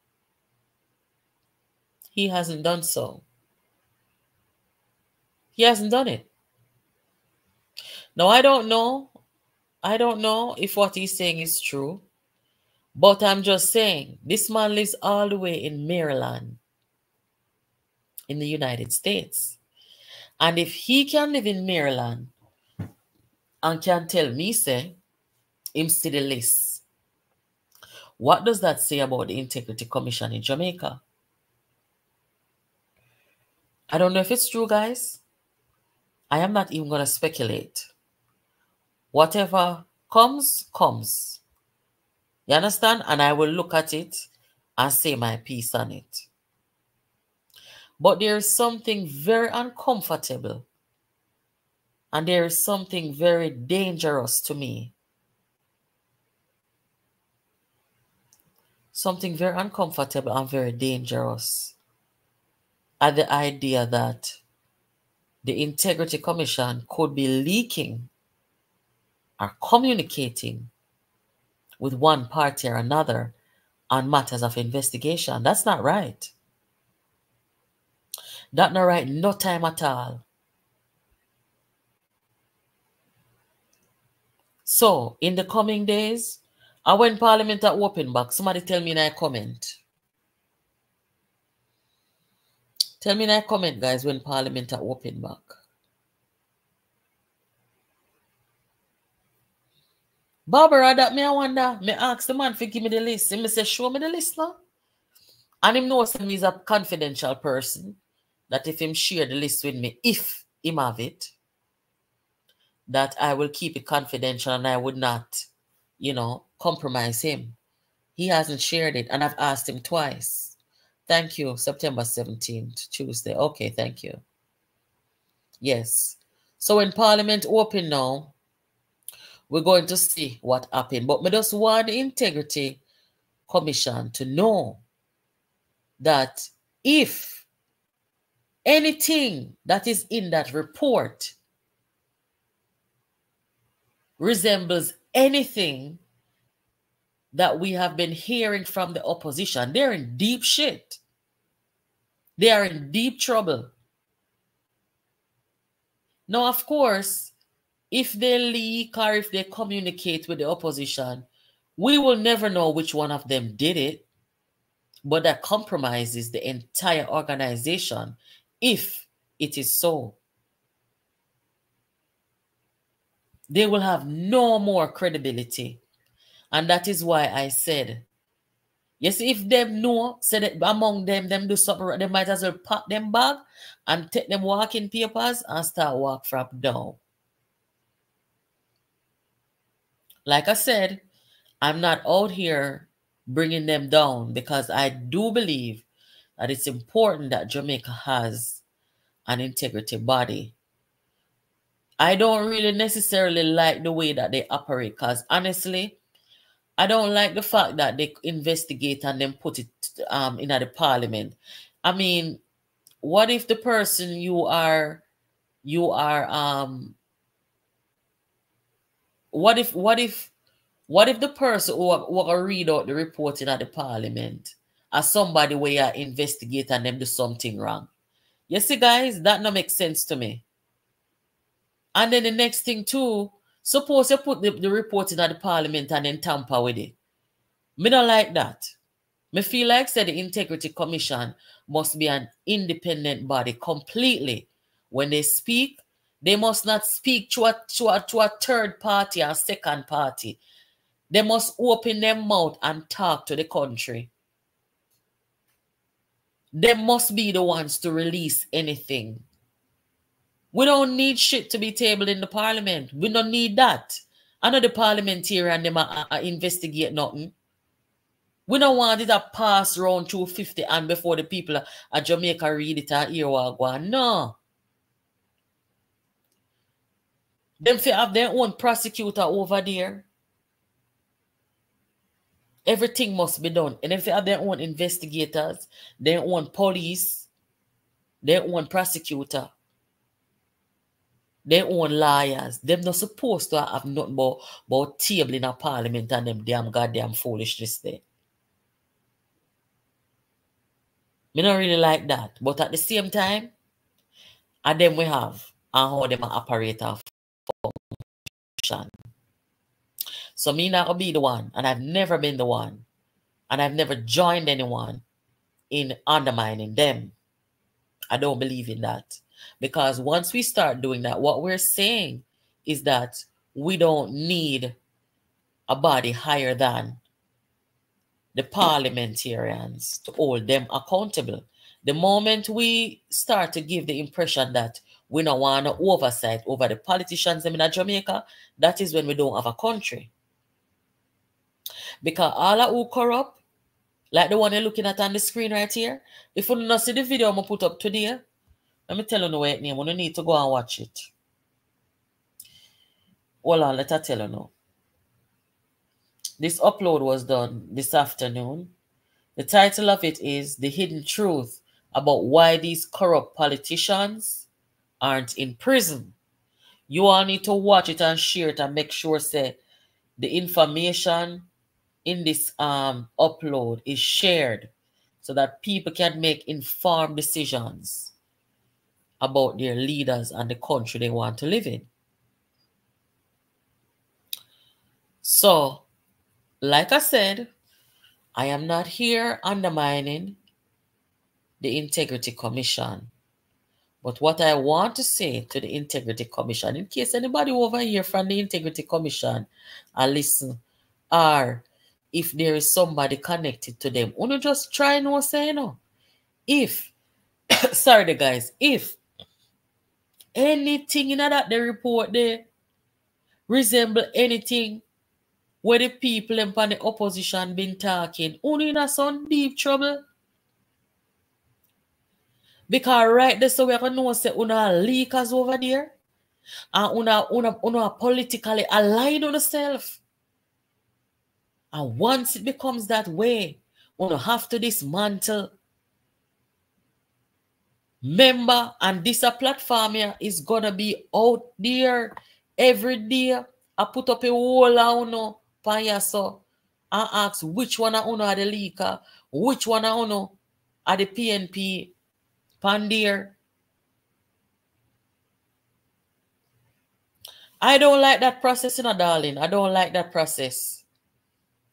He hasn't done so. He hasn't done it. Now, I don't know if what he's saying is true, but I'm just saying this man lives all the way in Maryland, in the United States. And if he can live in Maryland and can tell me, say, him see the list, what does that say about the Integrity Commission in Jamaica? I don't know if it's true, guys. I am not even going to speculate. Whatever comes, comes. You understand? And I will look at it and say my piece on it. But there is something very uncomfortable and there is something very dangerous to me. Something very uncomfortable and very dangerous at the idea that the Integrity Commission could be leaking or communicating with one party or another on matters of investigation. That's not right. That's not right, no time at all. So, in the coming days, and when Parliament are open back, somebody tell me in a comment. Tell me in a comment, guys, when Parliament are open back. Barbara, that me I wonder, me ask the man to give me the list. He say, show me the list now. And him knows that he's a confidential person, that if him share the list with me, if him have it, that I will keep it confidential and I would not, compromise him. He hasn't shared it, and I've asked him twice. Thank you. September 17th, Tuesday. Okay, thank you. Yes. So when Parliament open now, we're going to see what happened. But I just want the Integrity Commission to know that if anything that is in that report resembles anything that we have been hearing from the opposition, they're in deep shit. They are in deep trouble. Now, of course, if they leak or if they communicate with the opposition, we will never know which one of them did it, but that compromises the entire organization if it is so. They will have no more credibility. And that is why I said, yes, if them know, say that among them do something, they might as well pack them bag and take them walking papers and start walk from down. Like I said, I'm not out here bringing them down because I do believe that it's important that Jamaica has an integrity body. I don't really necessarily like the way that they operate because honestly, I don't like the fact that they investigate and then put it in the parliament. I mean, what if the person what if the person who read out the report in the parliament as somebody where you investigate and them do something wrong? You see, guys, that no make sense to me. And then the next thing too, suppose you put the report in the parliament and then tamper with it. Me don't like that. Me feel like said the Integrity Commission must be an independent body completely. When they speak, they must not speak to a third party or second party. They must open their mouth and talk to the country. They must be the ones to release anything. We don't need shit to be tabled in the parliament. We don't need that. I know the parliamentarian them investigate nothing. We don't want it to pass round 250 and before the people at Jamaica read it and hear what go on. No. Them have their own prosecutor over there. Everything must be done. And if they have their own investigators, their own police, their own prosecutor, their own lawyers, them not supposed to have nothing about table in a parliament and them damn goddamn foolishness there. Me not really like that. But at the same time, and then we have and how them operate and function. So me not gonna be the one, and I've never been the one, and I've never joined anyone in undermining them. I don't believe in that. Because once we start doing that, what we're saying is that we don't need a body higher than the parliamentarians to hold them accountable. The moment we start to give the impression that we don't want no oversight over the politicians in Jamaica, that is when we don't have a country. Because all of who corrupt, like the one you're looking at on the screen right here, if you don't see the video I'm going to put up today, let me tell you what it name. You need to go and watch it. Hold on, let I tell you now. This upload was done this afternoon. The title of it is The Hidden Truth About Why These Corrupt Politicians Aren't in Prison. You all need to watch it and share it and make sure say the information in this upload is shared so that people can make informed decisions about their leaders and the country they want to live in. So, like I said, I am not here undermining the Integrity Commission. But what I want to say to the Integrity Commission, in case anybody over here from the Integrity Commission and listen, or if there is somebody connected to them, you just try and say, if, sorry guys, if anything in that the report there resemble anything where the people and the opposition been talking, you in some deep trouble. Because right there, so we are going to know say una leakers over there and una politically aligned on yourself. And once it becomes that way, una have to dismantle. Remember, and this a platform here is gonna be out there every day. I put up a whole uno pan so and ask which one of uno are the leaker, which one of uno are the PNP pan there. I don't like that process, darling. I don't like that process.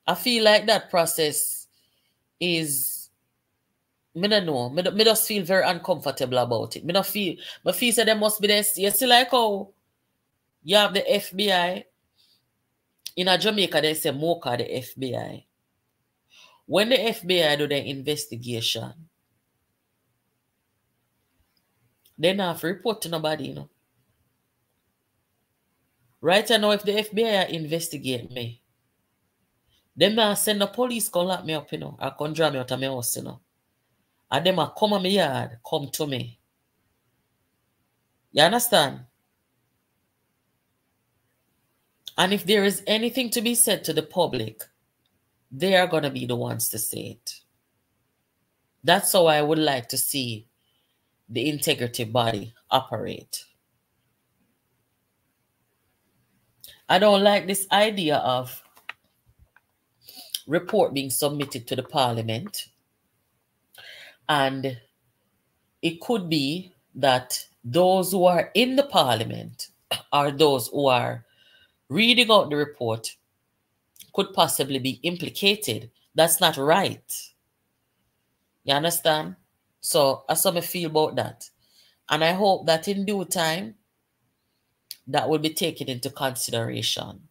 I feel like that process is, I don't know. Me just feel very uncomfortable about it. I feel that there must be this. You see like how you have the FBI. In Jamaica, they say Mocha the FBI. When the FBI do their investigation, they don't have to report to nobody, Right now, if the FBI investigate me, they may send the police come lock me up, or come draw me out of my house, And them come on my yard, come to me. You understand? And if there is anything to be said to the public, they are going to be the ones to say it. That's how I would like to see the integrity body operate. I don't like this idea of report being submitted to the parliament. And it could be that those who are in the parliament or those who are reading out the report could possibly be implicated. That's not right. You understand? So that's how I feel about that. And I hope that in due time, that will be taken into consideration.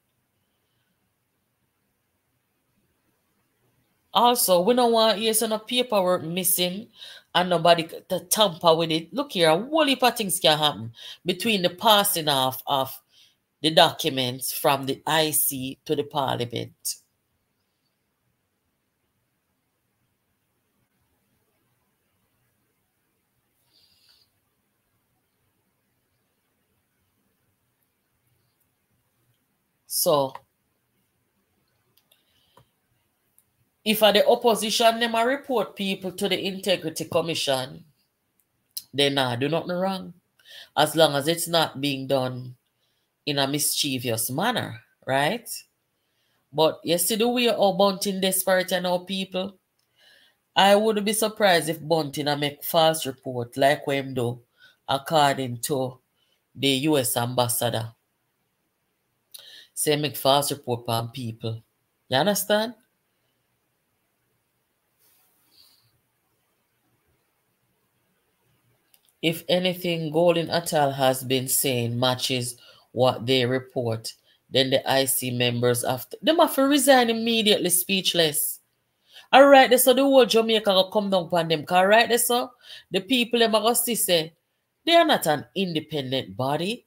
Also, we don't want to see no paperwork missing and nobody to tamper with it. Look here, a whole heap of things can happen between the passing off of the documents from the IC to the parliament. So, if the opposition them report people to the Integrity Commission, then do nothing wrong. As long as it's not being done in a mischievous manner, right? But you see the way how Bunting desperate and how people, I wouldn't be surprised if Bunting make false report like what him do, according to the US ambassador. Say make false report on people. You understand? If anything Golden Atoll has been saying matches what they report, then the IC members them have to resign immediately, speechless. Alright, so the whole Jamaica will come down upon them. Alright, so the people them are going to say they are not an independent body.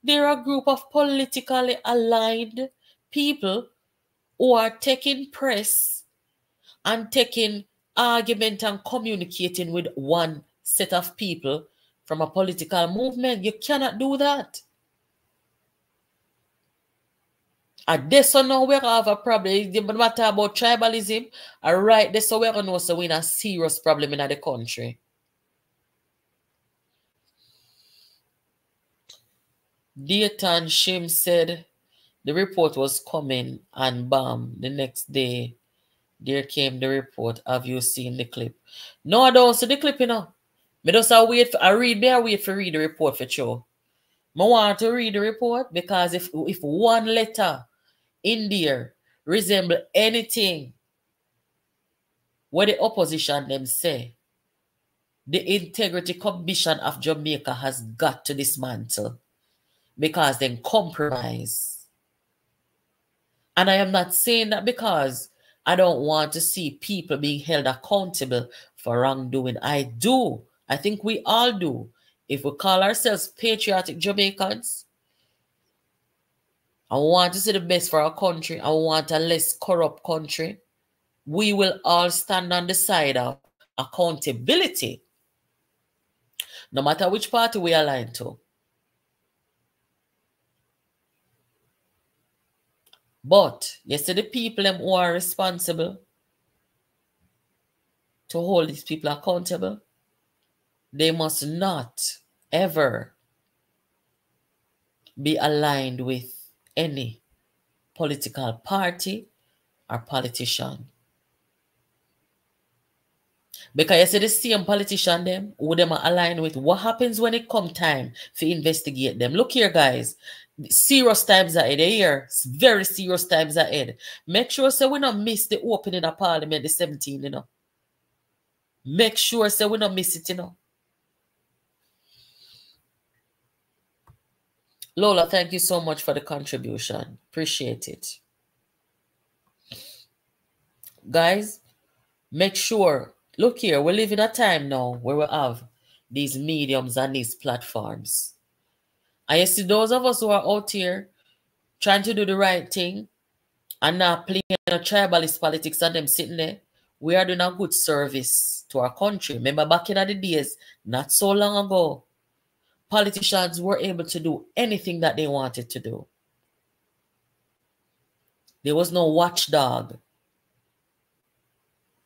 They're a group of politically aligned people who are taking press and taking argument and communicating with one set of people from a political movement. You cannot do that. And this so now we have a problem. No matter about tribalism, alright, this so we're going to know so we're in a serious problem in the country. Dayton Shim said the report was coming and bam, the next day there came the report. Have you seen the clip? No, I don't see the clip, you know. Me just wait for read the report for sure. I want to read the report because if one letter in there resemble anything what the opposition them say, the Integrity Commission of Jamaica has got to dismantle because then compromise. And I am not saying that because I don't want to see people being held accountable for wrongdoing. I do. I think we all do. If we call ourselves patriotic Jamaicans, I want to see the best for our country. I want a less corrupt country. We will all stand on the side of accountability, no matter which party we align to. But you see the people them who are responsible to hold these people accountable, they must not ever be aligned with any political party or politician. Because you see the same politician them who them are aligned with, what happens when it come time to investigate them? Look here, guys. Serious times ahead here. Very serious times ahead. Make sure so we not miss the opening of Parliament the 17th, you know. Make sure so we not miss it, you know. Lola, thank you so much for the contribution. Appreciate it. Guys, make sure, look here, we live in a time now where we have these mediums and these platforms. And you see those of us who are out here trying to do the right thing and not playing a tribalist politics and them sitting there, we are doing a good service to our country. Remember back in the days, not so long ago, politicians were able to do anything that they wanted to do. There was no watchdog.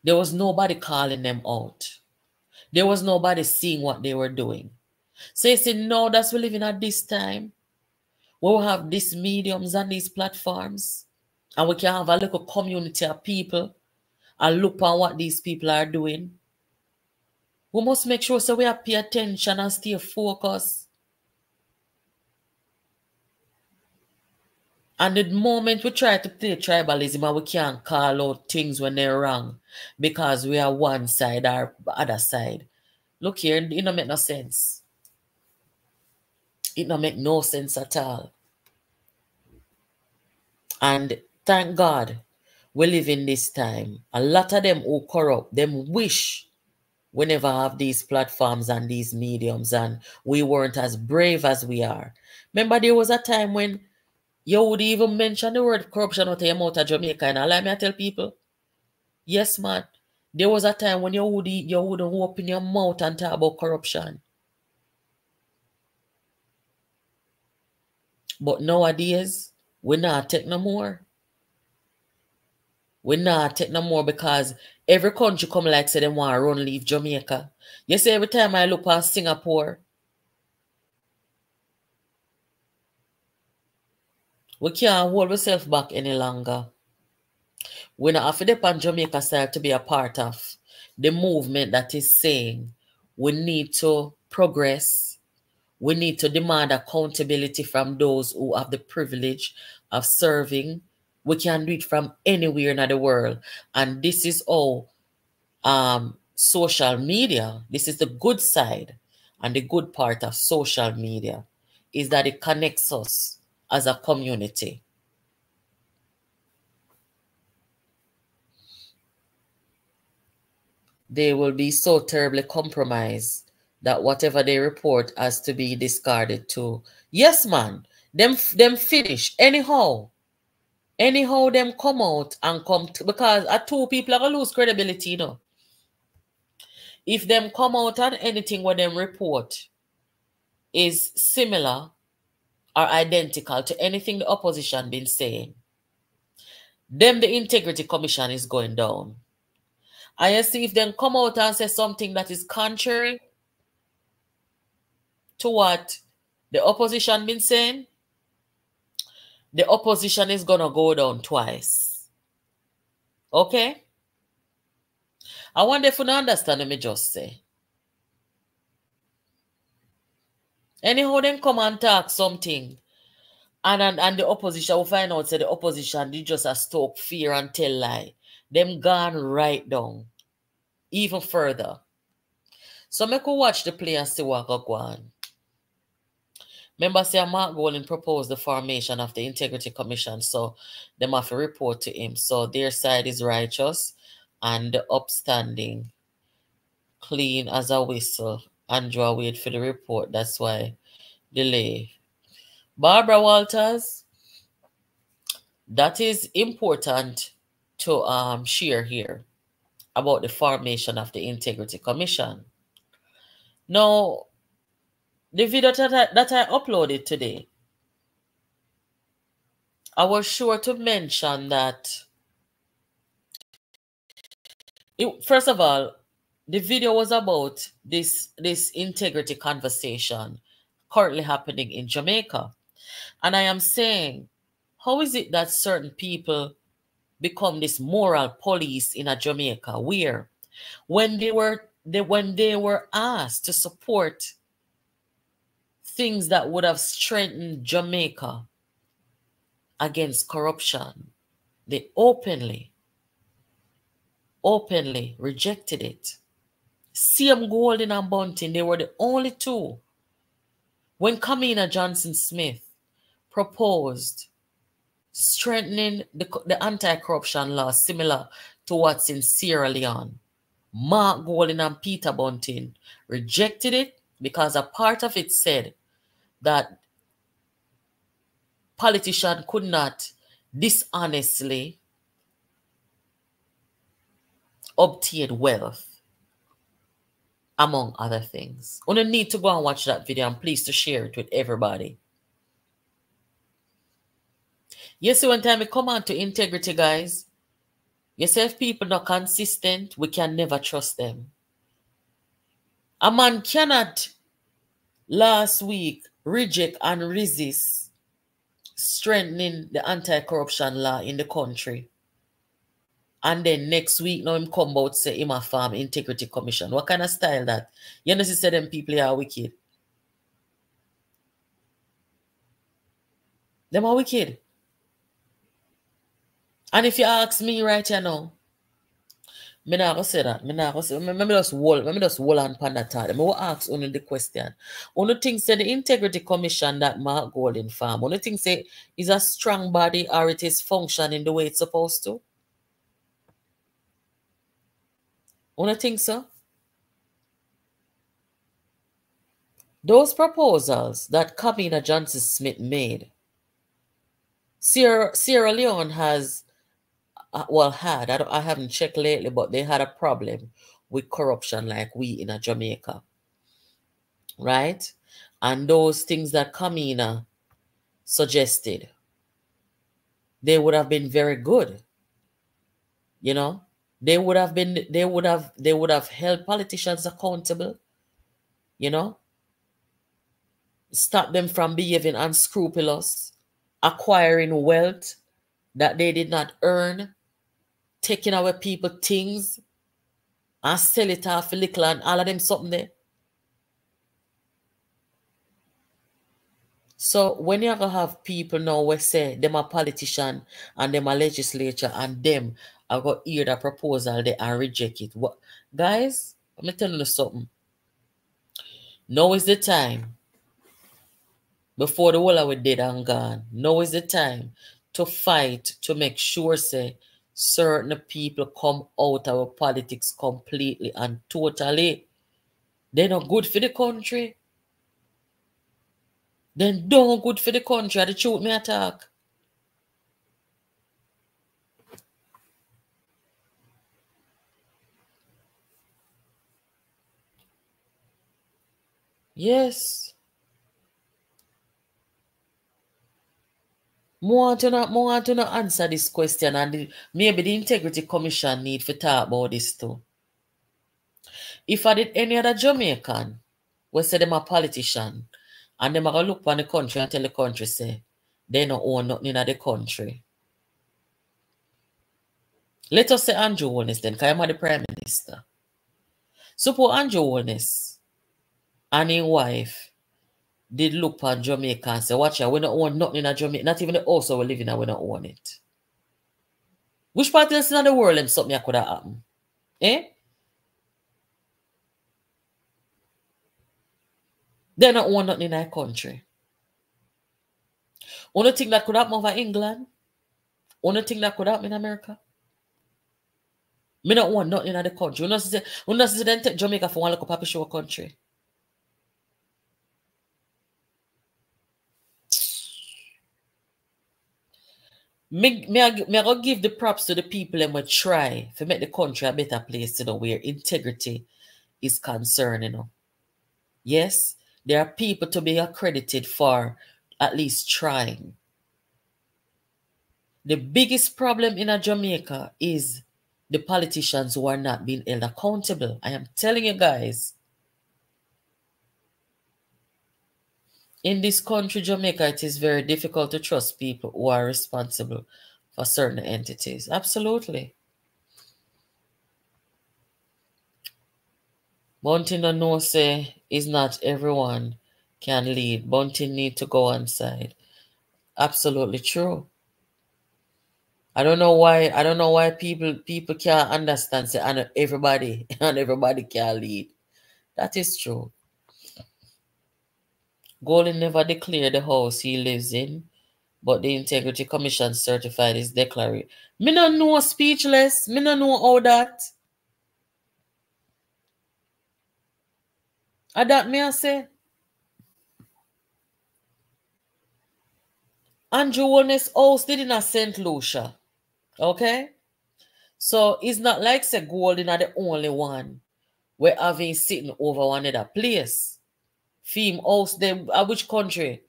There was nobody calling them out. There was nobody seeing what they were doing. So you see, now that we living at this time, we will have these mediums and these platforms, and we can have a little community of people and look on what these people are doing. We must make sure so we have pay attention and stay focused. And the moment we try to play tribalism and we can't call out things when they're wrong because we are one side or other side. Look here, it don't make no sense. It don't make no sense at all. And thank God we live in this time. A lot of them who corrupt, them wish we never have these platforms and these mediums and we weren't as brave as we are. Remember there was a time when you would even mention the word corruption out of your mouth of Jamaica, and allow me to tell people, yes, man, there was a time when you wouldn't open your mouth and talk about corruption. But nowadays, we not take no more. We not take no more because every country come like say they want to run leave Jamaica. You see, every time I look past Singapore, we can't hold ourselves back any longer. We not have to depend on Jamaica side to be a part of the movement that is saying we need to progress. We need to demand accountability from those who have the privilege of serving. We can do it from anywhere in the world. And this is all social media. This is the good side and the good part of social media is that it connects us as a community. They will be so terribly compromised that whatever they report has to be discarded too. Yes, man. Them finish. Anyhow them come out and because two people are going to lose credibility, you know. If them come out and anything what them report is similar or identical to anything the opposition been saying, then the Integrity Commission is going down. I see if them come out and say something that is contrary to what the opposition been saying, the opposition is going to go down twice. Okay? I wonder if you don't understand what me just say. Anyhow, them come and talk something. And the opposition will find out, say the opposition, they just a stoke fear and tell lie. Them gone right down. Even further. So me could watch the play and see what go on. Remember, say Mark Golding proposed the formation of the Integrity Commission, so them have to report to him. So their side is righteous and the upstanding, clean as a whistle. Andrew wait for the report. That's why delay. Barbara Walters, that is important to share here about the formation of the Integrity Commission. Now, the video that I uploaded today, I was sure to mention that, first of all, the video was about this integrity conversation currently happening in Jamaica. And I am saying, how is it that certain people become this moral police in a Jamaica where when they were asked to support things that would have strengthened Jamaica against corruption, they openly rejected it. Same Golding and Bunting, they were the only two. When Kamina Johnson-Smith proposed strengthening the anti-corruption law similar to what's in Sierra Leone, Mark Golding and Peter Bunting rejected it because a part of it said that politicians could not dishonestly obtain wealth, among other things. You need to go and watch that video and please to share it with everybody. You see, one time we come on to integrity, guys, you see if people not consistent, we can never trust them. A man cannot last week reject and resist strengthening the anti-corruption law in the country. And then next week, now him come out say him a farm integrity commission. What kind of style that? You know, say them people are wicked. Them are wicked. And if you ask me right here now, me not gonna say that. Me not gonna say. Me just hold on pan that thought. Me will ask only the question. Only thing say the integrity commission that Mark Golding farm. Only thing say is a strong body or it is functioning the way it's supposed to. Only think so? Those proposals that Kamina Johnson-Smith made, Sierra Leone has, I haven't checked lately, but they had a problem with corruption like we in Jamaica. Right? And those things that Kamina suggested, they would have been very good. You know? They would have held politicians accountable, you know, stop them from behaving unscrupulous, acquiring wealth that they did not earn, taking away people things and sell it off for little and all of them something there. So when you gonna have people now who say them a politician and them a legislature and them are gonna hear the proposal they and reject it. What guys, let me tell you something. Now is the time before the whole of it dead and gone. Now is the time to fight to make sure say certain people come out of politics completely and totally. They're not good for the country. Then don't good for the country. The truth me attack. Yes. More to not answer this question, and maybe the Integrity Commission need to talk about this too. If I did any other Jamaican, we say them a politician, and them are gonna look on the country and tell the country say they don't own nothing in the country. Let us say Andrew Holness then, because I'm the Prime Minister. Suppose Andrew Holness and his wife did look on Jamaica and say, watch out, we don't own nothing in Jamaica, not even the house we live in, we don't own it. Which part else in the world them something could have happened? Eh? They don't own nothing in our country. Only thing that could happen over England, only thing that could happen in America. Me not want nothing in the country. You know, say them take Jamaica for one look up show country. Me go give the props to the people and we try to make the country a better place, you know, where integrity is concerned, you know. Yes, there are people to be accredited for at least trying. The biggest problem in Jamaica is the politicians who are not being held accountable. I am telling you guys. In this country, Jamaica, it is very difficult to trust people who are responsible for certain entities. Absolutely. Bunting don't know say is not everyone can lead. Bunting need to go on side. Absolutely true. I don't know why people can't understand say and everybody can lead. That is true. Golden never declared the house he lives in, but the Integrity Commission certified his declaration. Me no know speechless. Me no know how that. That me I say. Andrew Holness house did in a St. Lucia. Okay? So it's not like say Golden are the only one where having sitting over one other place. Fim house them which country?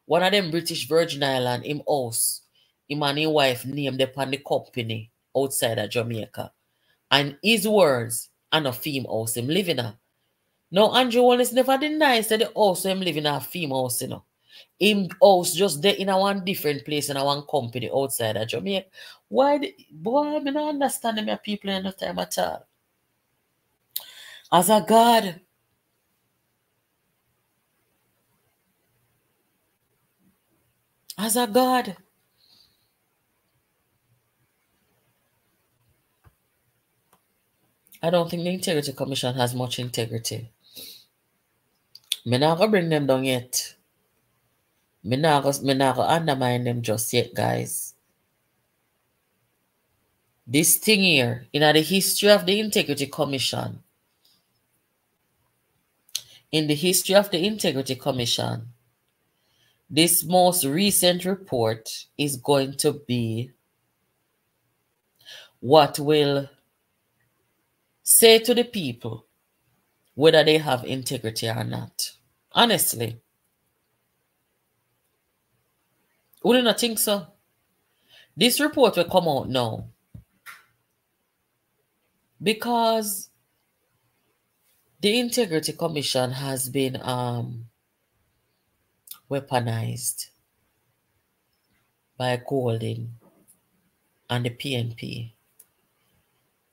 One of them British Virgin Island, him house. Him and his wife named upon the company outside of Jamaica. And his words and a Fim house him living in. Now Andrew Holness never denies that the house him living in a Fim house, you know. Him house just there in a one different place in a one company outside of Jamaica. Why boy, I don't understand them people in no time at all. As a God. As a God. I don't think the Integrity Commission has much integrity. Me not gonna bring them down yet. Me not gonna undermine them just yet, guys. This thing here, in the history of the Integrity Commission, this most recent report is going to be what will say to the people whether they have integrity or not. Honestly. Would you not think so? This report will come out now. Because the Integrity Commission has been weaponized by Golden and the PNP.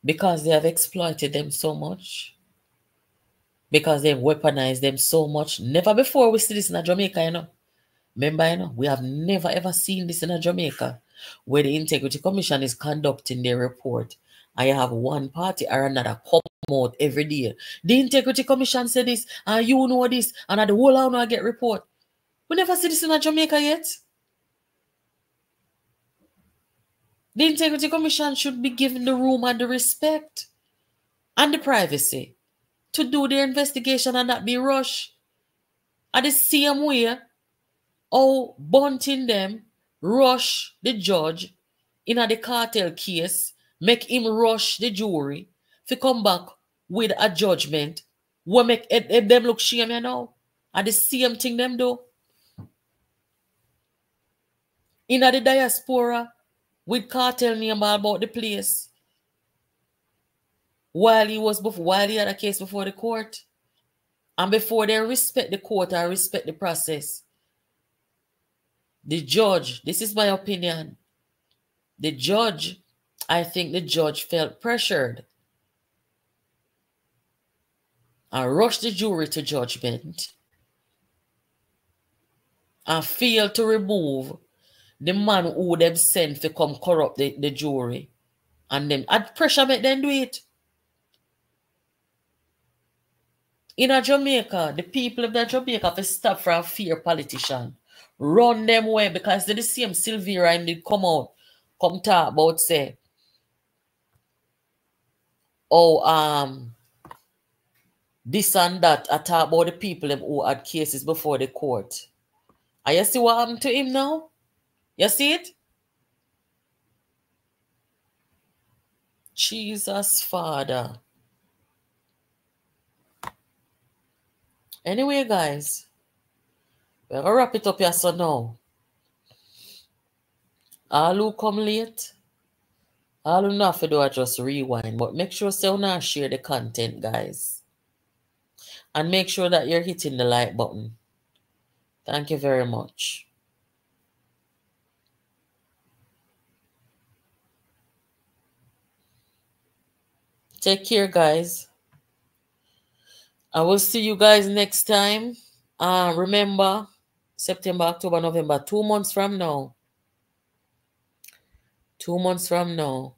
Because they have exploited them so much. Because they've weaponized them so much. Never before we see this in Jamaica, you know. Remember, you know, we have never ever seen this in Jamaica, where the Integrity Commission is conducting their report, and you have one party or another come out every day. The Integrity Commission said this, and you know this, and the whole hour I get report. We never see this in Jamaica yet. The Integrity Commission should be given the room and the respect and the privacy to do their investigation and not be rushed. At the same way, how Bunting them rush the judge in the cartel case, make him rush the jury to come back with a judgment. We make them look shame, you know. And the same thing them do. In the diaspora, with cartel name all about the place, while he had a case before the court, and before they respect the court or respect the process, the judge, this is my opinion, I think the judge felt pressured and rushed the jury to judgment and failed to remove the man who them sent to come corrupt the jury. And them had pressure make them do it. In Jamaica, the people of Jamaica have to stop for a fear politician. Run them away, because they're the same Sylvia and they come out, come talk about say, this and that. I talk about the people who had cases before the court. And you see what happened to him now? You see it? Jesus, Father. Anyway, guys, we're going to wrap it up here so now. All who come late, all who not to do are just rewind. But make sure you not share the content, guys. And make sure that you're hitting the like button. Thank you very much. Take care, guys. I will see you guys next time. Remember, September, October, November, 2 months from now. 2 months from now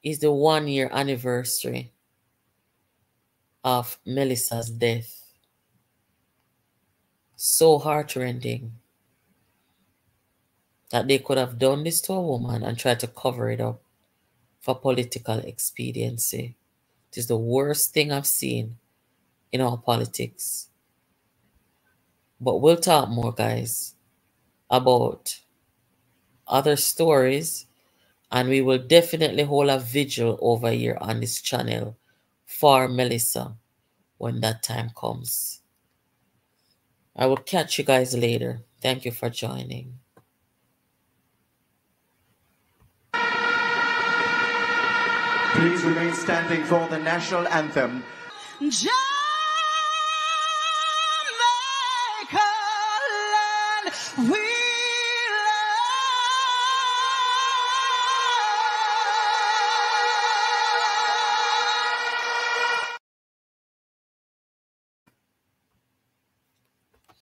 is the 1 year anniversary of Melissa's death. So heartrending that they could have done this to a woman and tried to cover it up for political expediency. It is the worst thing I've seen in our politics. But we'll talk more, guys, about other stories, and we will definitely hold a vigil over here on this channel for Melissa when that time comes. I will catch you guys later. Thank you for joining. Please remain standing for the national anthem.